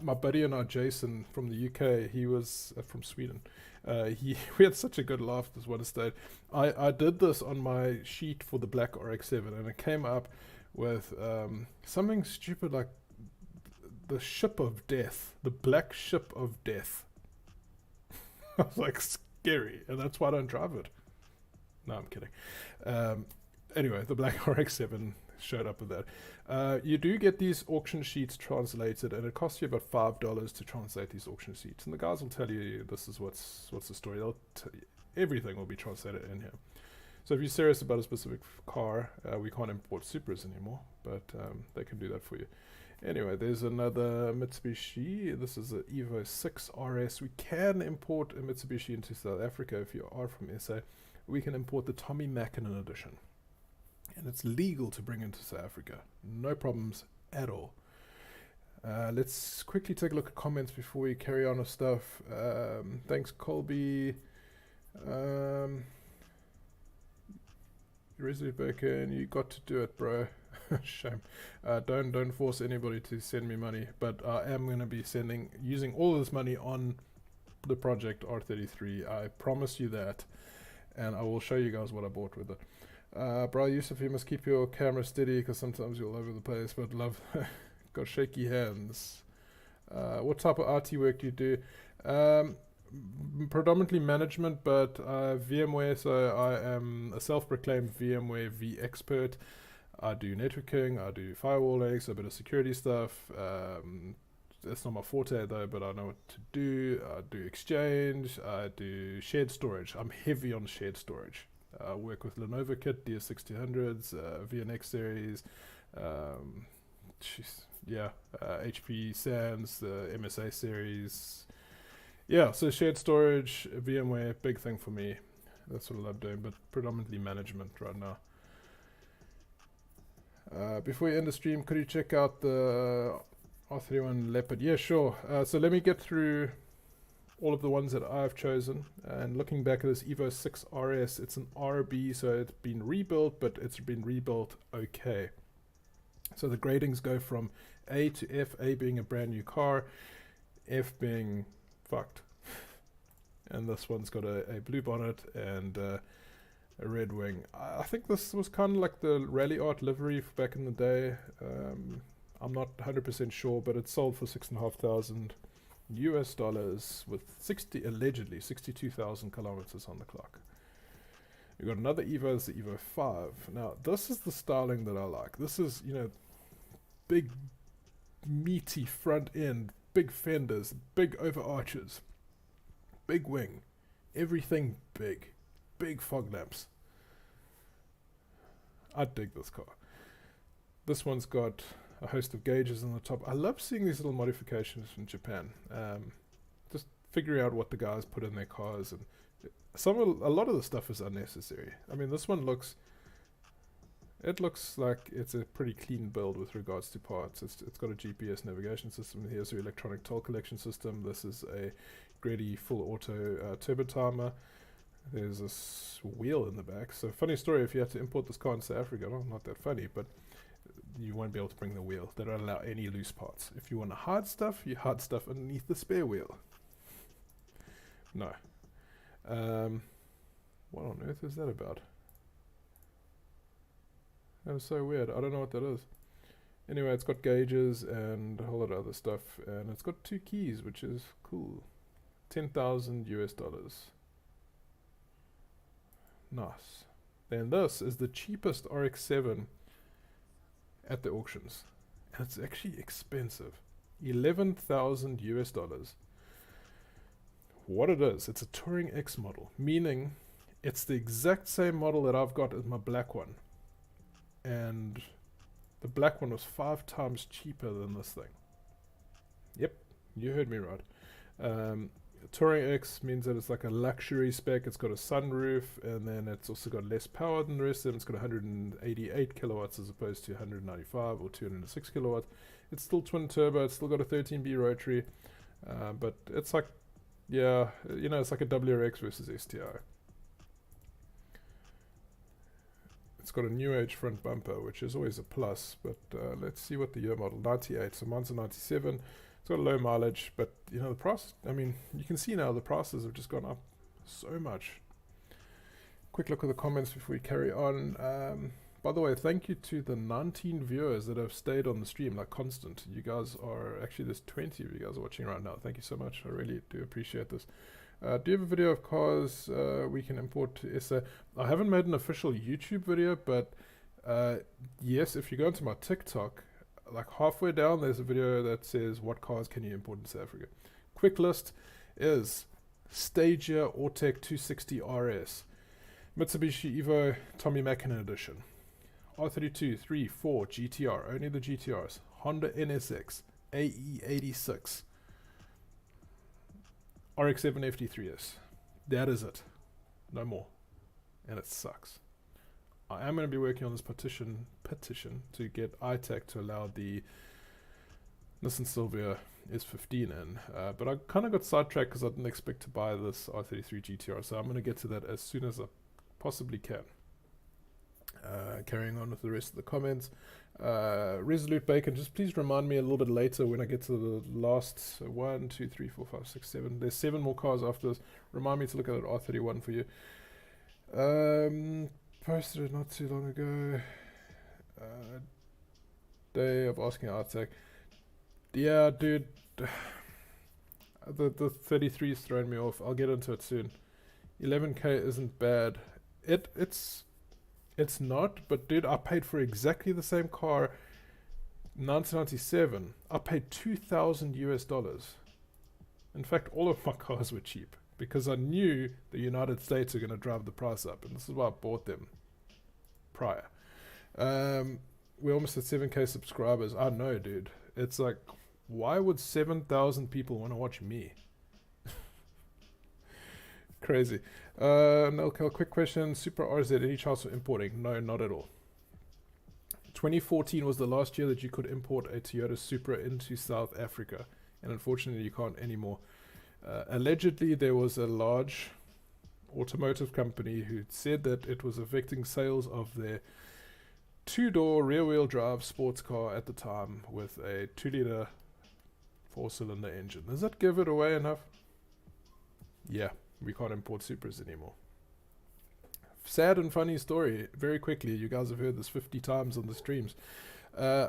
my buddy and I, Jason from the UK, he was from Sweden. We had such a good laugh this one stage. I did this on my sheet for the black RX-7, and it came up with something stupid like the ship of death, the black ship of death. I was like, scary, and that's why I don't drive it. No, I'm kidding. Anyway, the black RX-7 showed up with that. You do get these auction sheets translated, and it costs you about $5 to translate these auction sheets. And the guys will tell you this is what's the story. They'll everything will be translated in here. So if you're serious about a specific car, we can't import Supras anymore, but they can do that for you. Anyway, there's another Mitsubishi. This is an Evo 6 RS. We can import a Mitsubishi into South Africa if you are from SA. We can import the Tommy Mackinnon edition. And it's legal to bring into South Africa. No problems at all. Let's quickly take a look at comments before we carry on with stuff. Thanks, Colby. Resident Birkin, you got to do it, bro. Shame. Don't force anybody to send me money, but I am going to be using all of this money on the project R33. I promise you that, and I will show you guys what I bought with it. Bro, Yusuf, you must keep your camera steady because sometimes you're all over the place, but love, got shaky hands. What type of RT work do you do? Predominantly management, but VMware, so I am a self-proclaimed VMware V expert. I do networking, I do firewalling, so a bit of security stuff. That's not my forte though, but I know what to do. I do Exchange, I do shared storage. I'm heavy on shared storage. I work with Lenovo kit, DS6200s, VNX series, HP SANs, the MSA series. Yeah, so shared storage, VMware, big thing for me. That's what I love doing, but predominantly management right now. Before you end the stream, could you check out the R31 Leopard? Yeah, sure. So let me get through all of the ones that I've chosen. And looking back at this Evo 6 RS, it's an RB, so it's been rebuilt, but it's been rebuilt okay. So the gradings go from A to F, A being a brand new car, F being fucked. And this one's got a blue bonnet and a red wing. I think this was kind of like the Rally Art livery back in the day. I'm not 100% sure, but it sold for $6,500 US with allegedly 62,000 kilometers on the clock. We've got another Evo, it's the Evo 5. Now, this is the styling that I like. This is, you know, big, meaty front end, big fenders, big over arches, big wing, everything big, big fog lamps. I dig this car. This one's got a host of gauges on the top. I love seeing these little modifications from Japan. Just figuring out what the guys put in their cars, and a lot of the stuff is unnecessary. I mean, this one looks like it's a pretty clean build with regards to parts. It's got a GPS navigation system. Here's your electronic toll collection system. This is a Grady full auto turbo timer. There's this wheel in the back. So funny story, if you had to import this car in South Africa, well, not that funny, but you won't be able to bring the wheel. They don't allow any loose parts. If you want to hide stuff, you hide stuff underneath the spare wheel. No. What on earth is that about? That was so weird. I don't know what that is. Anyway, it's got gauges and a whole lot of other stuff, and it's got 2 keys, which is cool. $10,000 US. Nice. Then this is the cheapest RX-7 at the auctions, and it's actually expensive. $11,000 US. What it is, it's a Touring X model, meaning it's the exact same model that I've got as my black one, and the black one was 5 times cheaper than this thing. Yep, you heard me right. Touring X means that it's like a luxury spec. It's got a sunroof, and then it's also got less power than the rest of them. It's got 188 kilowatts as opposed to 195 or 206 kilowatts. It's still twin turbo. It's still got a 13B rotary, but it's like, yeah, you know, it's like a WRX versus STI. It's got a new age front bumper, which is always a plus, but let's see what the year model. 98, so mine's a 97. It's got a low mileage, but you know, the price, I mean, you can see now the prices have just gone up so much. Quick look at the comments before we carry on. By the way, thank you to the 19 viewers that have stayed on the stream, like constant. You guys are, actually there's 20 of you guys are watching right now. Thank you so much. I really do appreciate this. Do you have a video of cars we can import to SA? I haven't made an official YouTube video, but yes, if you go into my TikTok, like halfway down there's a video that says what cars can you import in South Africa. Quick list is Stagia Autech 260 RS, Mitsubishi Evo Tommy Mackinnon edition, R32, 3, 4 GTR, only the GTRs, Honda NSX, AE86, RX-7 FD3S. That is it. No more. And it sucks. I am going to be working on this petition to get ITAC to allow the Nissan Sylvia S14 in. But I kind of got sidetracked because I didn't expect to buy this R33 GTR. So I'm going to get to that as soon as I possibly can. Carrying on with the rest of the comments. Resolute Bacon, just please remind me a little bit later when I get to the last 1, 2, 3, 4, 5, 6, 7. There's 7 more cars after this. Remind me to look at that R31 for you. Posted it not too long ago. Day of asking Artec. Yeah, dude. The 33 is throwing me off. I'll get into it soon. 11k isn't bad. It's not, but dude, I paid for exactly the same car 1997. I paid $2,000 US. In fact, all of my cars were cheap because I knew the United States are going to drive the price up, and this is why I bought them prior. We're almost at 7k subscribers. I know, dude. It's like, why would 7,000 people want to watch me? Crazy. NelKel, quick question. Supra RZ, any chance of importing? No, not at all. 2014 was the last year that you could import a Toyota Supra into South Africa, and unfortunately you can't anymore. Allegedly, there was a large automotive company who said that it was affecting sales of their two-door rear-wheel drive sports car at the time with a 2-liter 4-cylinder engine. Does that give it away enough? Yeah, we can't import Supras anymore. Sad and funny story. Very quickly, you guys have heard this 50 times on the streams.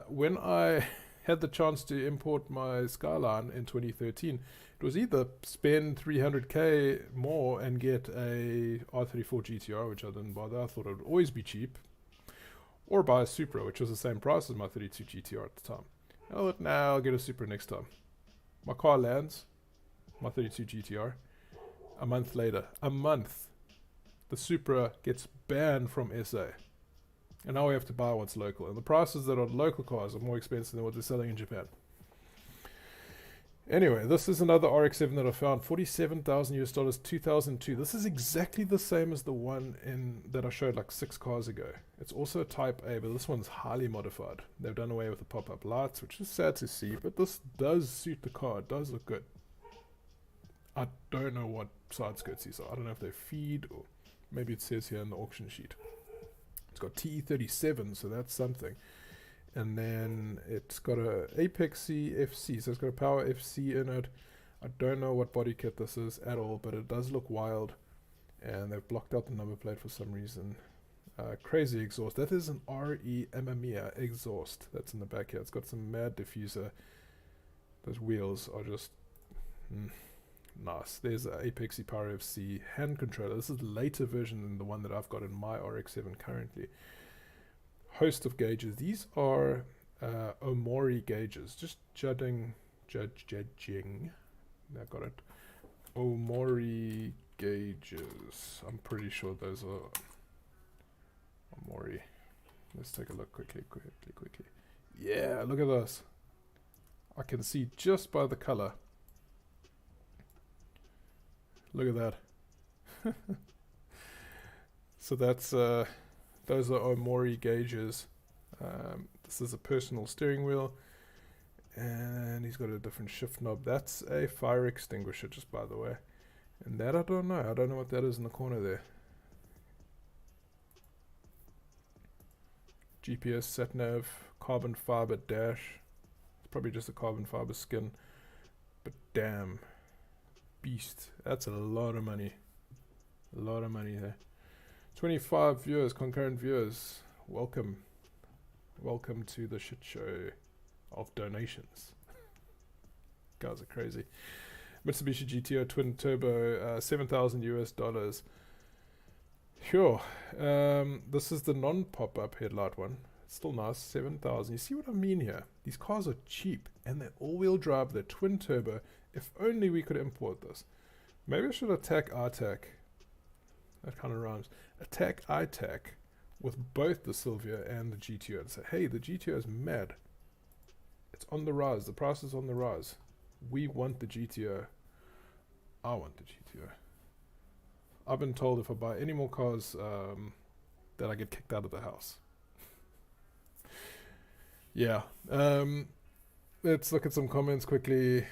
When I had the chance to import my Skyline in 2013, it was either spend 300k more and get a R34 GTi-R, which I didn't bother. I thought it would always be cheap, or buy a Supra, which was the same price as my 32 GTi-R at the time. I thought, nah, I'll get a Supra next time. My car lands, my 32 GTi-R. A month later, the Supra gets banned from SA. And now we have to buy what's local. And the prices that are local cars are more expensive than what they're selling in Japan. Anyway, this is another RX-7 that I found. $47,000 2002. This is exactly the same as the one that I showed like 6 cars ago. It's also a Type A, but this one's highly modified. They've done away with the pop-up lights, which is sad to see, but this does suit the car. It does look good. I don't know what side skirts these are. I don't know if they're feed or maybe it says here in the auction sheet. It's got TE37, so that's something. And then it's got a Apexy FC, so it's got a Power FC in it. I don't know what body kit this is at all, but it does look wild. And they've blocked out the number plate for some reason. Crazy exhaust. That is an RE Amamiya exhaust that's in the back here. It's got some mad diffuser. Those wheels are just nice. There's an Apexy Power FC hand controller. This is a later version than the one that I've got in my RX-7 currently. Host of gauges. These are Omori gauges. Just judging. I got it. Omori gauges. I'm pretty sure those are Omori. Let's take a look quickly. Yeah, look at this. I can see just by the color. Look at that. So that's those are Omori gauges. This is a personal steering wheel, and he's got a different shift knob. That's a fire extinguisher, just by the way. And that I don't know. I don't know what that is in the corner there. GPS, sat nav, carbon fiber dash. It's probably just a carbon fiber skin, but damn. Beast. That's a lot of money. A lot of money there. 25 viewers, concurrent viewers. Welcome. Welcome to the shit show of donations. Guys are crazy. Mitsubishi GTO twin turbo, $7,000 US. Sure. This is the non-pop-up headlight one. It's still nice. 7,000. You see what I mean here? These cars are cheap and they're all-wheel drive. They're twin turbo. If only we could import this. Maybe I should attack RTAC. That kind of rhymes. Attack ITAC with both the Sylvia and the GTO and say, hey, the GTO is mad. It's on the rise. The price is on the rise. We want the GTO. I want the GTO. I've been told if I buy any more cars that I get kicked out of the house. Yeah. Let's look at some comments quickly.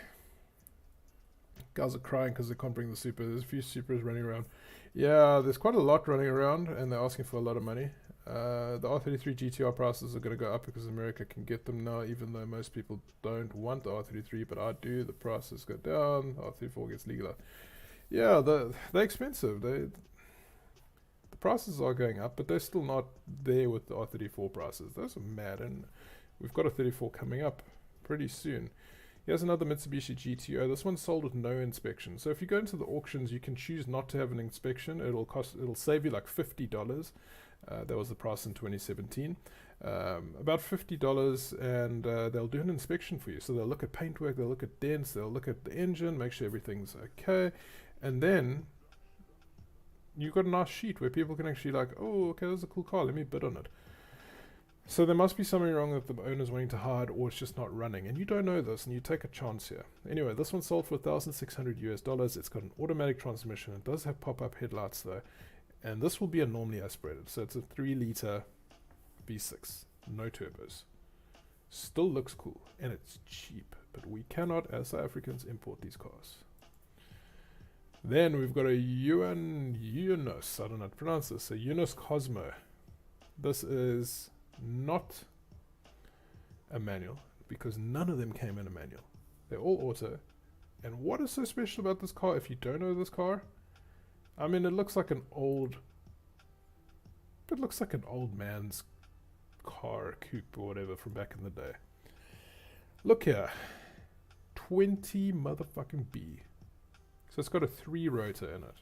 Guys are crying because they can't bring the Supra. There's a few Supras running around. Yeah, there's quite a lot running around, and they're asking for a lot of money. The R33 GTR prices are going to go up because America can get them now, even though most people don't want the R33, but I do. The prices go down. R34 gets legalized. Yeah, they're expensive. The prices are going up, but they're still not there with the R34 prices. Those are mad, and we've got a 34 coming up pretty soon. Here's another Mitsubishi GTO. This one's sold with no inspection. So if you go into the auctions, you can choose not to have an inspection. It'll save you like $50. That was the price in 2017. About $50, and they'll do an inspection for you. So they'll look at paintwork, they'll look at dents, they'll look at the engine, make sure everything's okay. And then you've got a nice sheet where people can actually like, oh, okay, that's a cool car, let me bid on it. So there must be something wrong that the owner's wanting to hide, or it's just not running. And you don't know this, and you take a chance here. Anyway, this one sold for $1,600 US. It's got an automatic transmission. It does have pop-up headlights though. And this will be a normally aspirated. So it's a 3-liter V6. no turbos. Still looks cool, and it's cheap, but we cannot, as South Africans, import these cars. Then we've got a Eunos, I don't know how to pronounce this, a Eunos Cosmo. This is not a manual, because none of them came in a manual. They're all auto. And what is so special about this car, if you don't know this car? I mean, it looks like an old man's car, coupe or whatever from back in the day. Look here. 20 motherfucking B. So it's got a 3-rotor in it.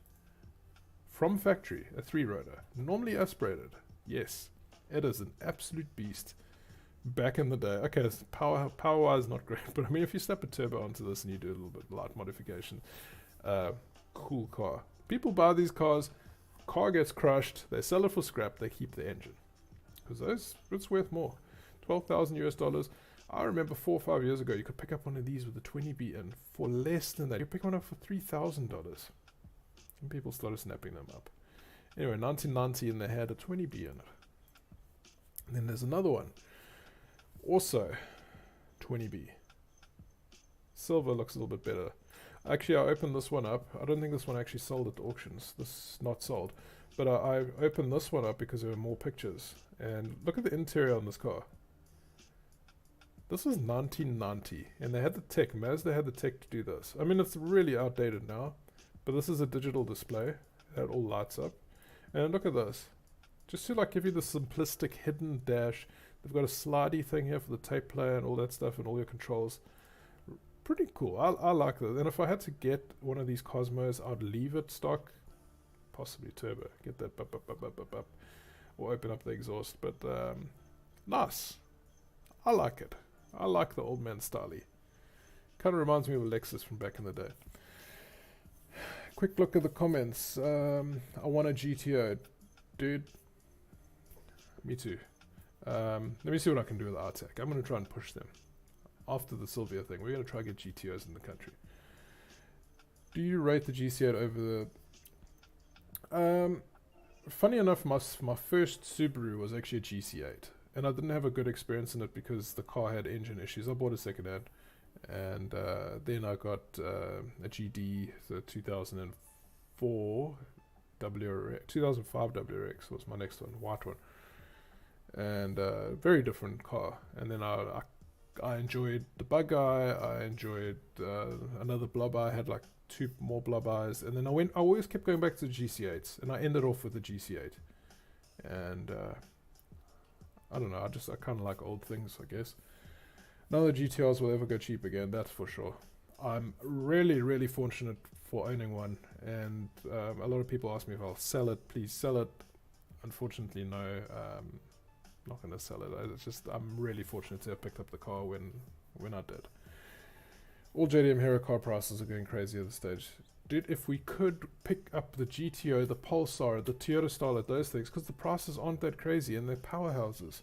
From factory, a 3-rotor. Normally aspirated. Yes, it is an absolute beast. Back in the day. Okay, power-wise not great, but I mean if you slap a turbo onto this and you do a little bit light modification, cool car. People buy these cars, car gets crushed, they sell it for scrap, they keep the engine. Because it's worth more. $12,000 US. I remember 4 or 5 years ago, you could pick up one of these with a 20B in for less than that. You pick one up for $3,000. And people started snapping them up. Anyway, 1990, and they had a 20B in it. And then there's another one. Also, 20B. Silver looks a little bit better. Actually, I opened this one up. I don't think this one actually sold at the auctions. This is not sold. But I opened this one up because there were more pictures. And look at the interior on this car. This was 1990, and they had the tech. Mazda had the tech to do this. I mean, it's really outdated now, but this is a digital display. It all lights up. And look at this. Just to like give you the simplistic hidden dash. They've got a slidey thing here for the tape player and all that stuff and all your controls. Pretty cool. I like this. And if I had to get one of these Cosmos, I'd leave it stock. Possibly turbo. Get that bup, bup, bup, bup, bup, bup. Or open up the exhaust. But nice. I like it. I like the old man style-y. Kind of reminds me of a Lexus from back in the day. Quick look at the comments. I want a GTO. Dude. Me too. Let me see what I can do with the RTEC. I'm going to try and push them. After the Sylvia thing, we're going to try and get GTOs in the country. Do you rate the GC8 over the... funny enough, my first Subaru was actually a GC8. And I didn't have a good experience in it because the car had engine issues. I bought a second hand. And then I got a GD, the 2004 WRX, 2005 WRX was my next one, white one. And very different car. And then I enjoyed the bug eye. I enjoyed another blob eye. I had like 2 more blob eyes. And then I always kept going back to the GC8s. And I ended off with the GC8. And I don't know. I kind of like old things, I guess. None of the GTRs will ever go cheap again, that's for sure. I'm really, really fortunate for owning one. And a lot of people ask me if I'll sell it. Please sell it. Unfortunately, no. Not going to sell it. It's just I'm really fortunate to have picked up the car when I did. All JDM hero car prices are going crazy at this stage. Dude, if we could pick up the GTO, the Pulsar, the Toyota Starlet, those things, because the prices aren't that crazy and they're powerhouses.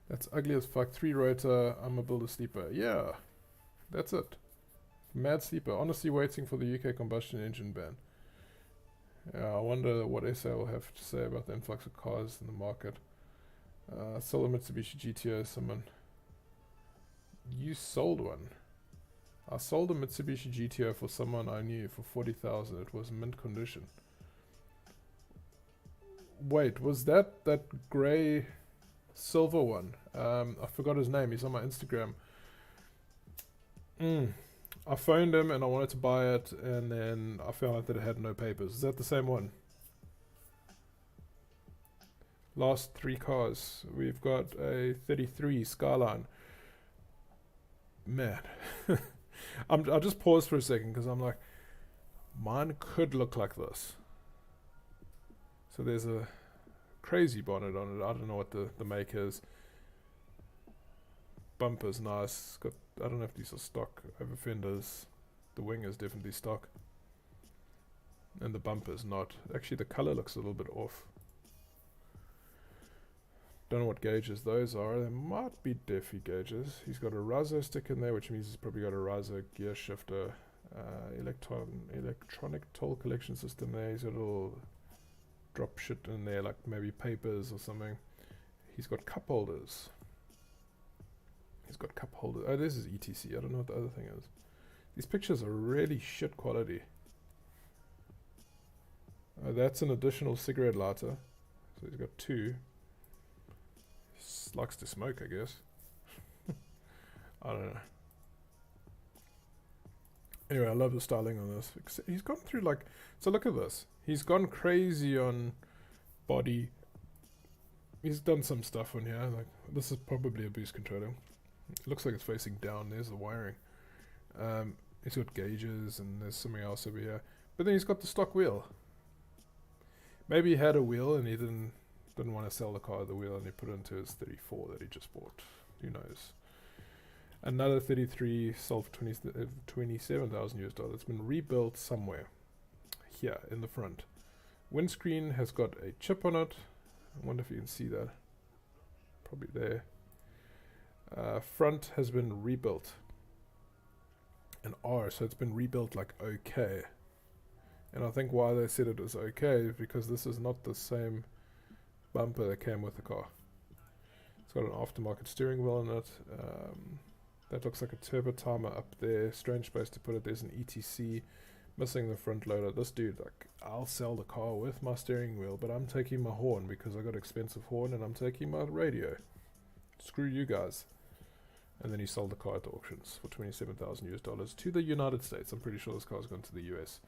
That's ugly as fuck. 3-rotor, I'm a builder sleeper. Yeah, that's it. Mad sleeper. Honestly waiting for the UK combustion engine ban. I wonder what SA will have to say about the influx of cars in the market. Sold a Mitsubishi GTO, someone. You sold one. I sold a Mitsubishi GTO for someone I knew for 40,000. It was mint condition. Wait, was that grey silver one? I forgot his name. He's on my Instagram. I phoned him and I wanted to buy it, and then I found out that it had no papers. Is that the same one? Last 3 cars. We've got a 33 Skyline. Man. I'll just pause for a second because I'm like, mine could look like this. So there's a crazy bonnet on it. I don't know what the make is. Bumper's nice. Got, I don't know if these are stock over fenders. The wing is definitely stock. And the bumper's not. Actually, the color looks a little bit off. Don't know what gauges those are. They might be Defi gauges. He's got a Razo stick in there, which means he's probably got a Razo gear shifter. Electronic toll collection system there. He's got a little drop shit in there, like maybe papers or something. He's got cup holders. He's got cup holders. Oh, this is ETC. I don't know what the other thing is. These pictures are really shit quality. That's an additional cigarette lighter. So he's got two. Likes to smoke, I guess. I don't know. Anyway, I love the styling on this. He's gone through like... So look at this. He's gone crazy on body. He's done some stuff on here. Like, this is probably a boost controller. It looks like it's facing down. There's the wiring. He's got gauges and there's something else over here. But then he's got the stock wheel. Maybe he had a wheel and he didn't want to sell the car the wheel and he put it into his 34 that he just bought. Who knows? Another 33 sold for $27,000. It's been rebuilt somewhere. Here in the front. Windscreen has got a chip on it. I wonder if you can see that. Probably there. Front has been rebuilt. An R, so it's been rebuilt like okay. And I think why they said it was okay is because this is not the same bumper that came with the car. It's got an aftermarket steering wheel in it. That looks like a turbo timer up there. Strange place to put it. There's an ETC. Missing the front loader. This dude, like, I'll sell the car with my steering wheel, but I'm taking my horn because I got expensive horn and I'm taking my radio. Screw you guys. And then he sold the car at the auctions for $27,000 to the United States. I'm pretty sure this car's gone to the US.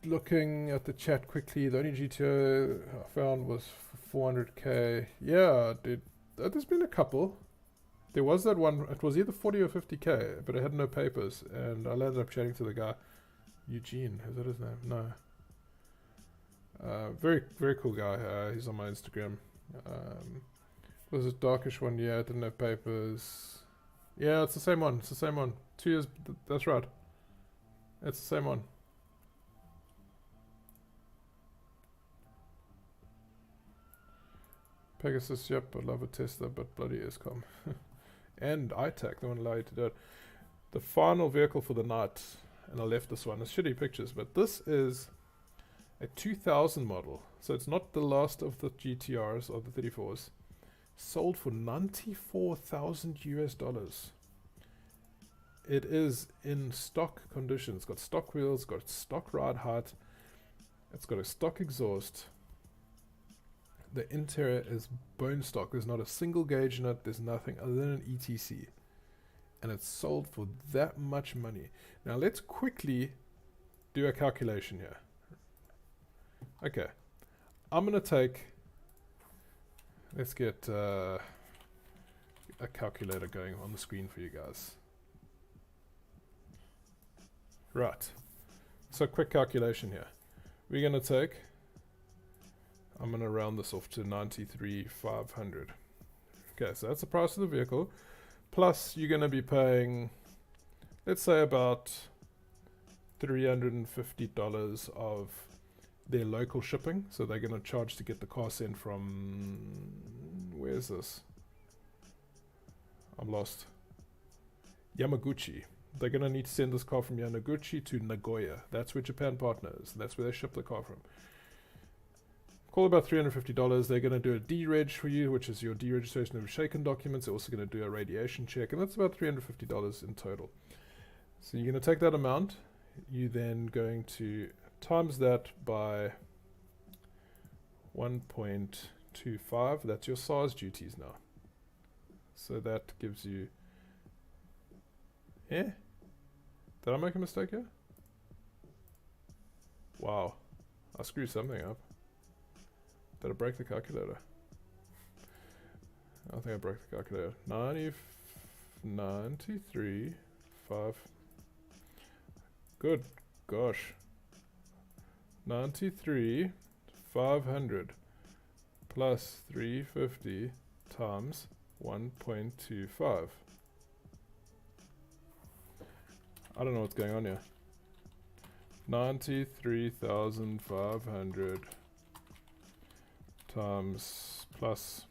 Looking at the chat quickly, the only GTO I found was for 400k. Yeah, dude, there's been a couple. There was that one, it was either 40 or 50k, but it had no papers, and I ended up chatting to the guy. Eugene, is that his name? No. Very, very cool guy. He's on my Instagram. Was this darkish one? Yeah, it didn't have papers. Yeah, it's the same one. It's the same one. 2 years, that's right. It's the same one. Pegasus, yep, I love a Tesla, but bloody ESCOM. And iTech, they won't allow you to do it. The final vehicle for the night, and I left this one. It's shitty pictures, but this is a 2000 model. So it's not the last of the GTRs or the 34s. Sold for $94,000. It is in stock condition. It's got stock wheels, got stock ride height. It's got a stock exhaust. The interior is bone stock. There's not a single gauge in it. There's nothing other than an ETC. And it's sold for that much money. Now let's quickly do a calculation here. Okay. I'm going to take... Let's get a calculator going on the screen for you guys. Right. So quick calculation here. We're going to take... I'm going to round this off to 93,500. Okay, so that's the price of the vehicle. Plus, you're going to be paying, let's say, about $350 of their local shipping. So they're going to charge to get the car sent from... Where's this? I'm lost. Yamaguchi. They're going to need to send this car from Yamaguchi to Nagoya. That's where Japan Partner is. That's where they ship the car from. Call about $350. They're going to do a D-Reg for you, which is your deregistration of shaken documents. They're also going to do a radiation check, and that's about $350 in total. So you're going to take that amount. You're then going to times that by 1.25. That's your SARS duties now. So that gives you... Did I make a mistake here? Wow. I screwed something up. Did I break the calculator? I think I broke the calculator. 93, 5. Good gosh. 93, 500 plus 350 times 1.25. I don't know what's going on here. 93,500 times plus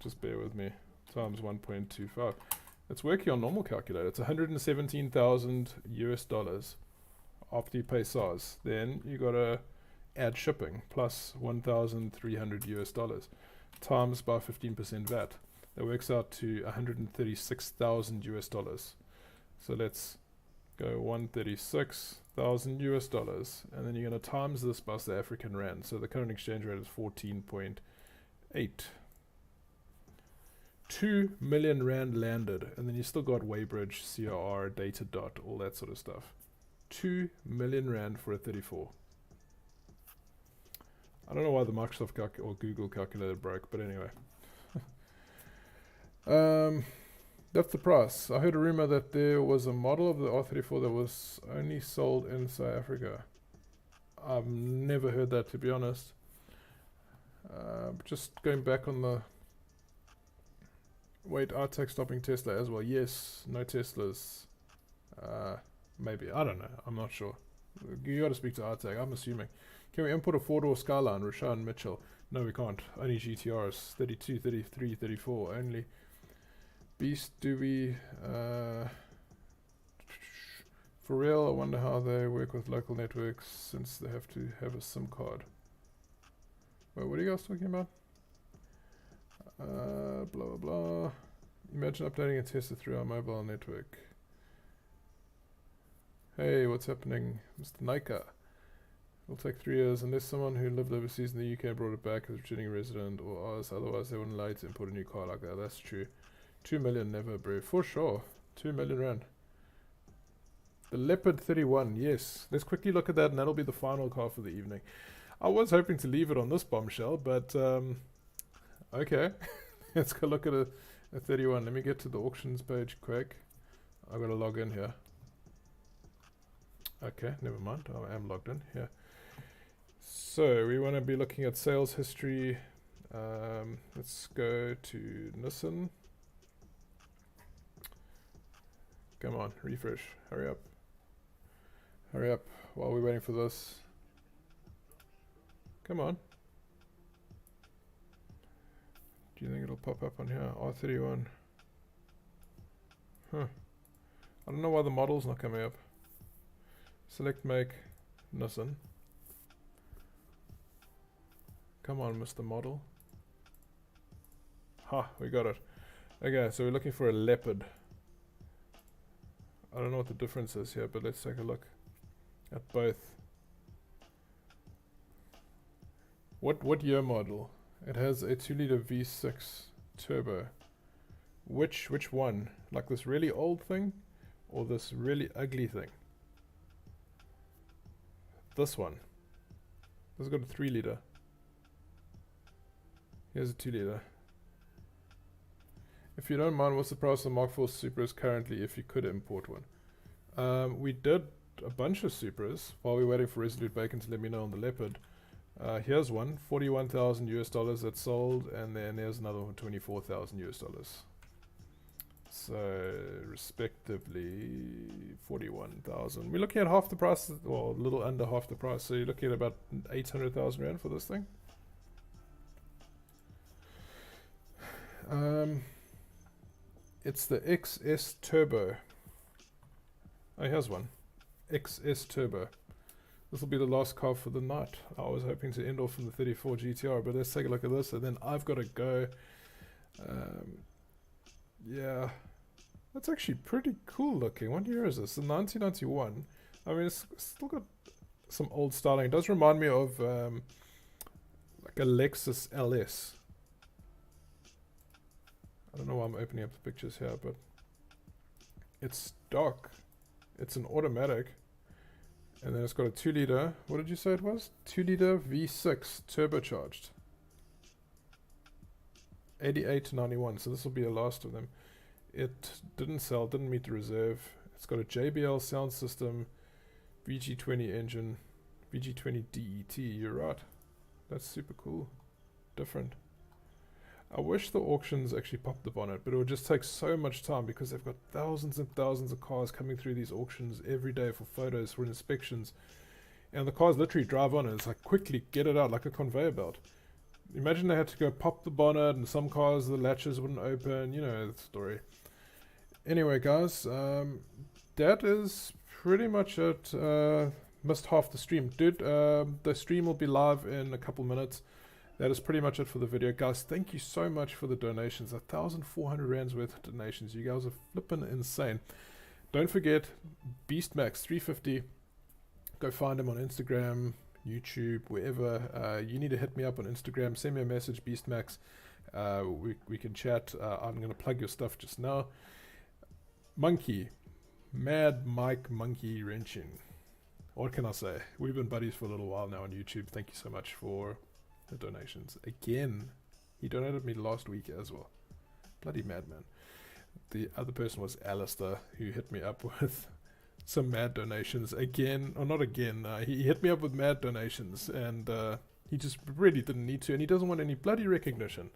just bear with me, times 1.25. It's working on normal calculator. It's 117,000 US dollars after you pay SARS. Then you gotta add shipping plus $1,300 times by 15% VAT. That works out to $136,000. So let's go $136,000, and then you're gonna times this by the African rand. So the current exchange rate is 14.8. 2 million rand landed, and then you still got Weybridge, CRR, data dot, all that sort of stuff. 2 million rand for a 34. I don't know why the Microsoft or Google calculator broke, but anyway. That's the price. I heard a rumor that there was a model of the R34 that was only sold in South Africa. I've never heard that, to be honest. Just going back on the... Wait, RTX stopping Tesla as well. Yes, no Teslas. Maybe. I don't know. I'm not sure. You gotta speak to RTX, I'm assuming. Can we import a 4-door Skyline, Rashawn Mitchell? No, we can't. Only GTRs. 32, 33, 34 only. Beast, do we... for real, I wonder how they work with local networks since they have to have a SIM card. Wait, what are you guys talking about? Blah blah blah. Imagine updating a Tesla through our mobile network. Hey, what's happening, Mr. Nika? It'll take 3 years unless someone who lived overseas in the UK brought it back as a returning resident or ours. Otherwise, they wouldn't allow you to import a new car like that. That's true. 2 million never, bro. For sure. 2 million rand. The Leopard 31. Yes. Let's quickly look at that, and that'll be the final car for the evening. I was hoping to leave it on this bombshell, but okay. Let's go look at a 31. Let me get to the auctions page quick. I've got to log in here. Okay, never mind. I am logged in here. So we want to be looking at sales history. Let's go to Nissan. Come on, refresh. Hurry up. Hurry up while we're waiting for this. Come on. Do you think it'll pop up on here? R31. Huh. I don't know why the model's not coming up. Select make Nissan. Come on, Mr. Model. Ha, we got it. Okay, so we're looking for a Leopard. I don't know what the difference is here, but let's take a look at both. What year model? It has a 2-liter V6 turbo. Which one? Like this really old thing or this really ugly thing? This one. This has got a 3-liter. Here's a 2-liter. If you don't mind, what's the price of Mark IV Supras currently if you could import one? We did a bunch of Supras while we were waiting for Resolute Bacon to let me know on the Leopard. Here's one, $41,000 that sold, and then there's another one, $24,000. So, respectively, 41,000. We're looking at half the price, or a little under half the price. So you're looking at about 800,000 rand for this thing. It's the XS Turbo. Oh, here's one. XS Turbo. This will be the last car for the night. I was hoping to end off in the 34 GTi-R, but let's take a look at this, and then I've got to go. Yeah, that's actually pretty cool looking. What year is this? The 1991. I mean, it's still got some old styling. It does remind me of like a Lexus LS. I don't know why I'm opening up the pictures here, but it's dark. It's an automatic. And then it's got a 2-liter. What did you say it was? 2-liter V6 turbocharged. 88 to 91. So this will be the last of them. It didn't sell, didn't meet the reserve. It's got a JBL sound system, VG20 engine, VG20 DET. You're right. That's super cool. Different. I wish the auctions actually popped the bonnet, but it would just take so much time because they've got thousands and thousands of cars coming through these auctions every day for photos, for inspections. And the cars literally drive on it. It's like, quickly, get it out, like a conveyor belt. Imagine they had to go pop the bonnet, and some cars, the latches wouldn't open. You know the story. Anyway, guys, that is pretty much it. Missed half the stream. Dude, the stream will be live in a couple minutes. That is pretty much it for the video. Guys, thank you so much for the donations. 1,400 rands worth of donations. You guys are flipping insane. Don't forget, Beastmax 350. Go find him on Instagram, YouTube, wherever. You need to hit me up on Instagram. Send me a message, Beastmax. We can chat. I'm going to plug your stuff just now. Monkey. Mad Mike Monkey Wrenching. What can I say? We've been buddies for a little while now on YouTube. Thank you so much for the donations. Again, he donated me last week as well. Bloody madman. The other person was Alistair, who hit me up with some mad donations again. Or not again. He hit me up with mad donations, and he just really didn't need to, and he doesn't want any bloody recognition.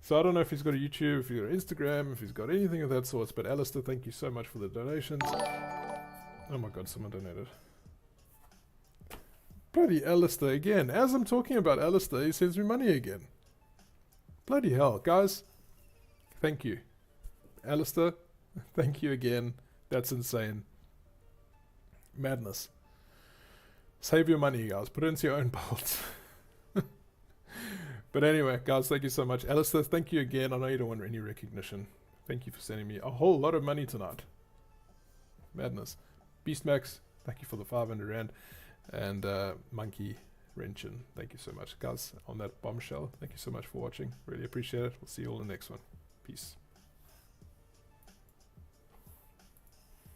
So I don't know if he's got a YouTube, if he's got Instagram, if he's got anything of that sort. But Alistair, thank you so much for the donations. Oh my god, someone donated. Bloody Alistair again. As I'm talking about Alistair, he sends me money again. Bloody hell, guys. Thank you. Alistair, thank you again. That's insane. Madness. Save your money, guys. Put it into your own bolts. But anyway, guys, thank you so much. Alistair, thank you again. I know you don't want any recognition. Thank you for sending me a whole lot of money tonight. Madness. Beastmax, thank you for the 500 rand. And Monkey Wrenchin, thank you so much. Guys, on that bombshell, thank you so much for watching. Really appreciate it. We'll see you all in the next one. Peace.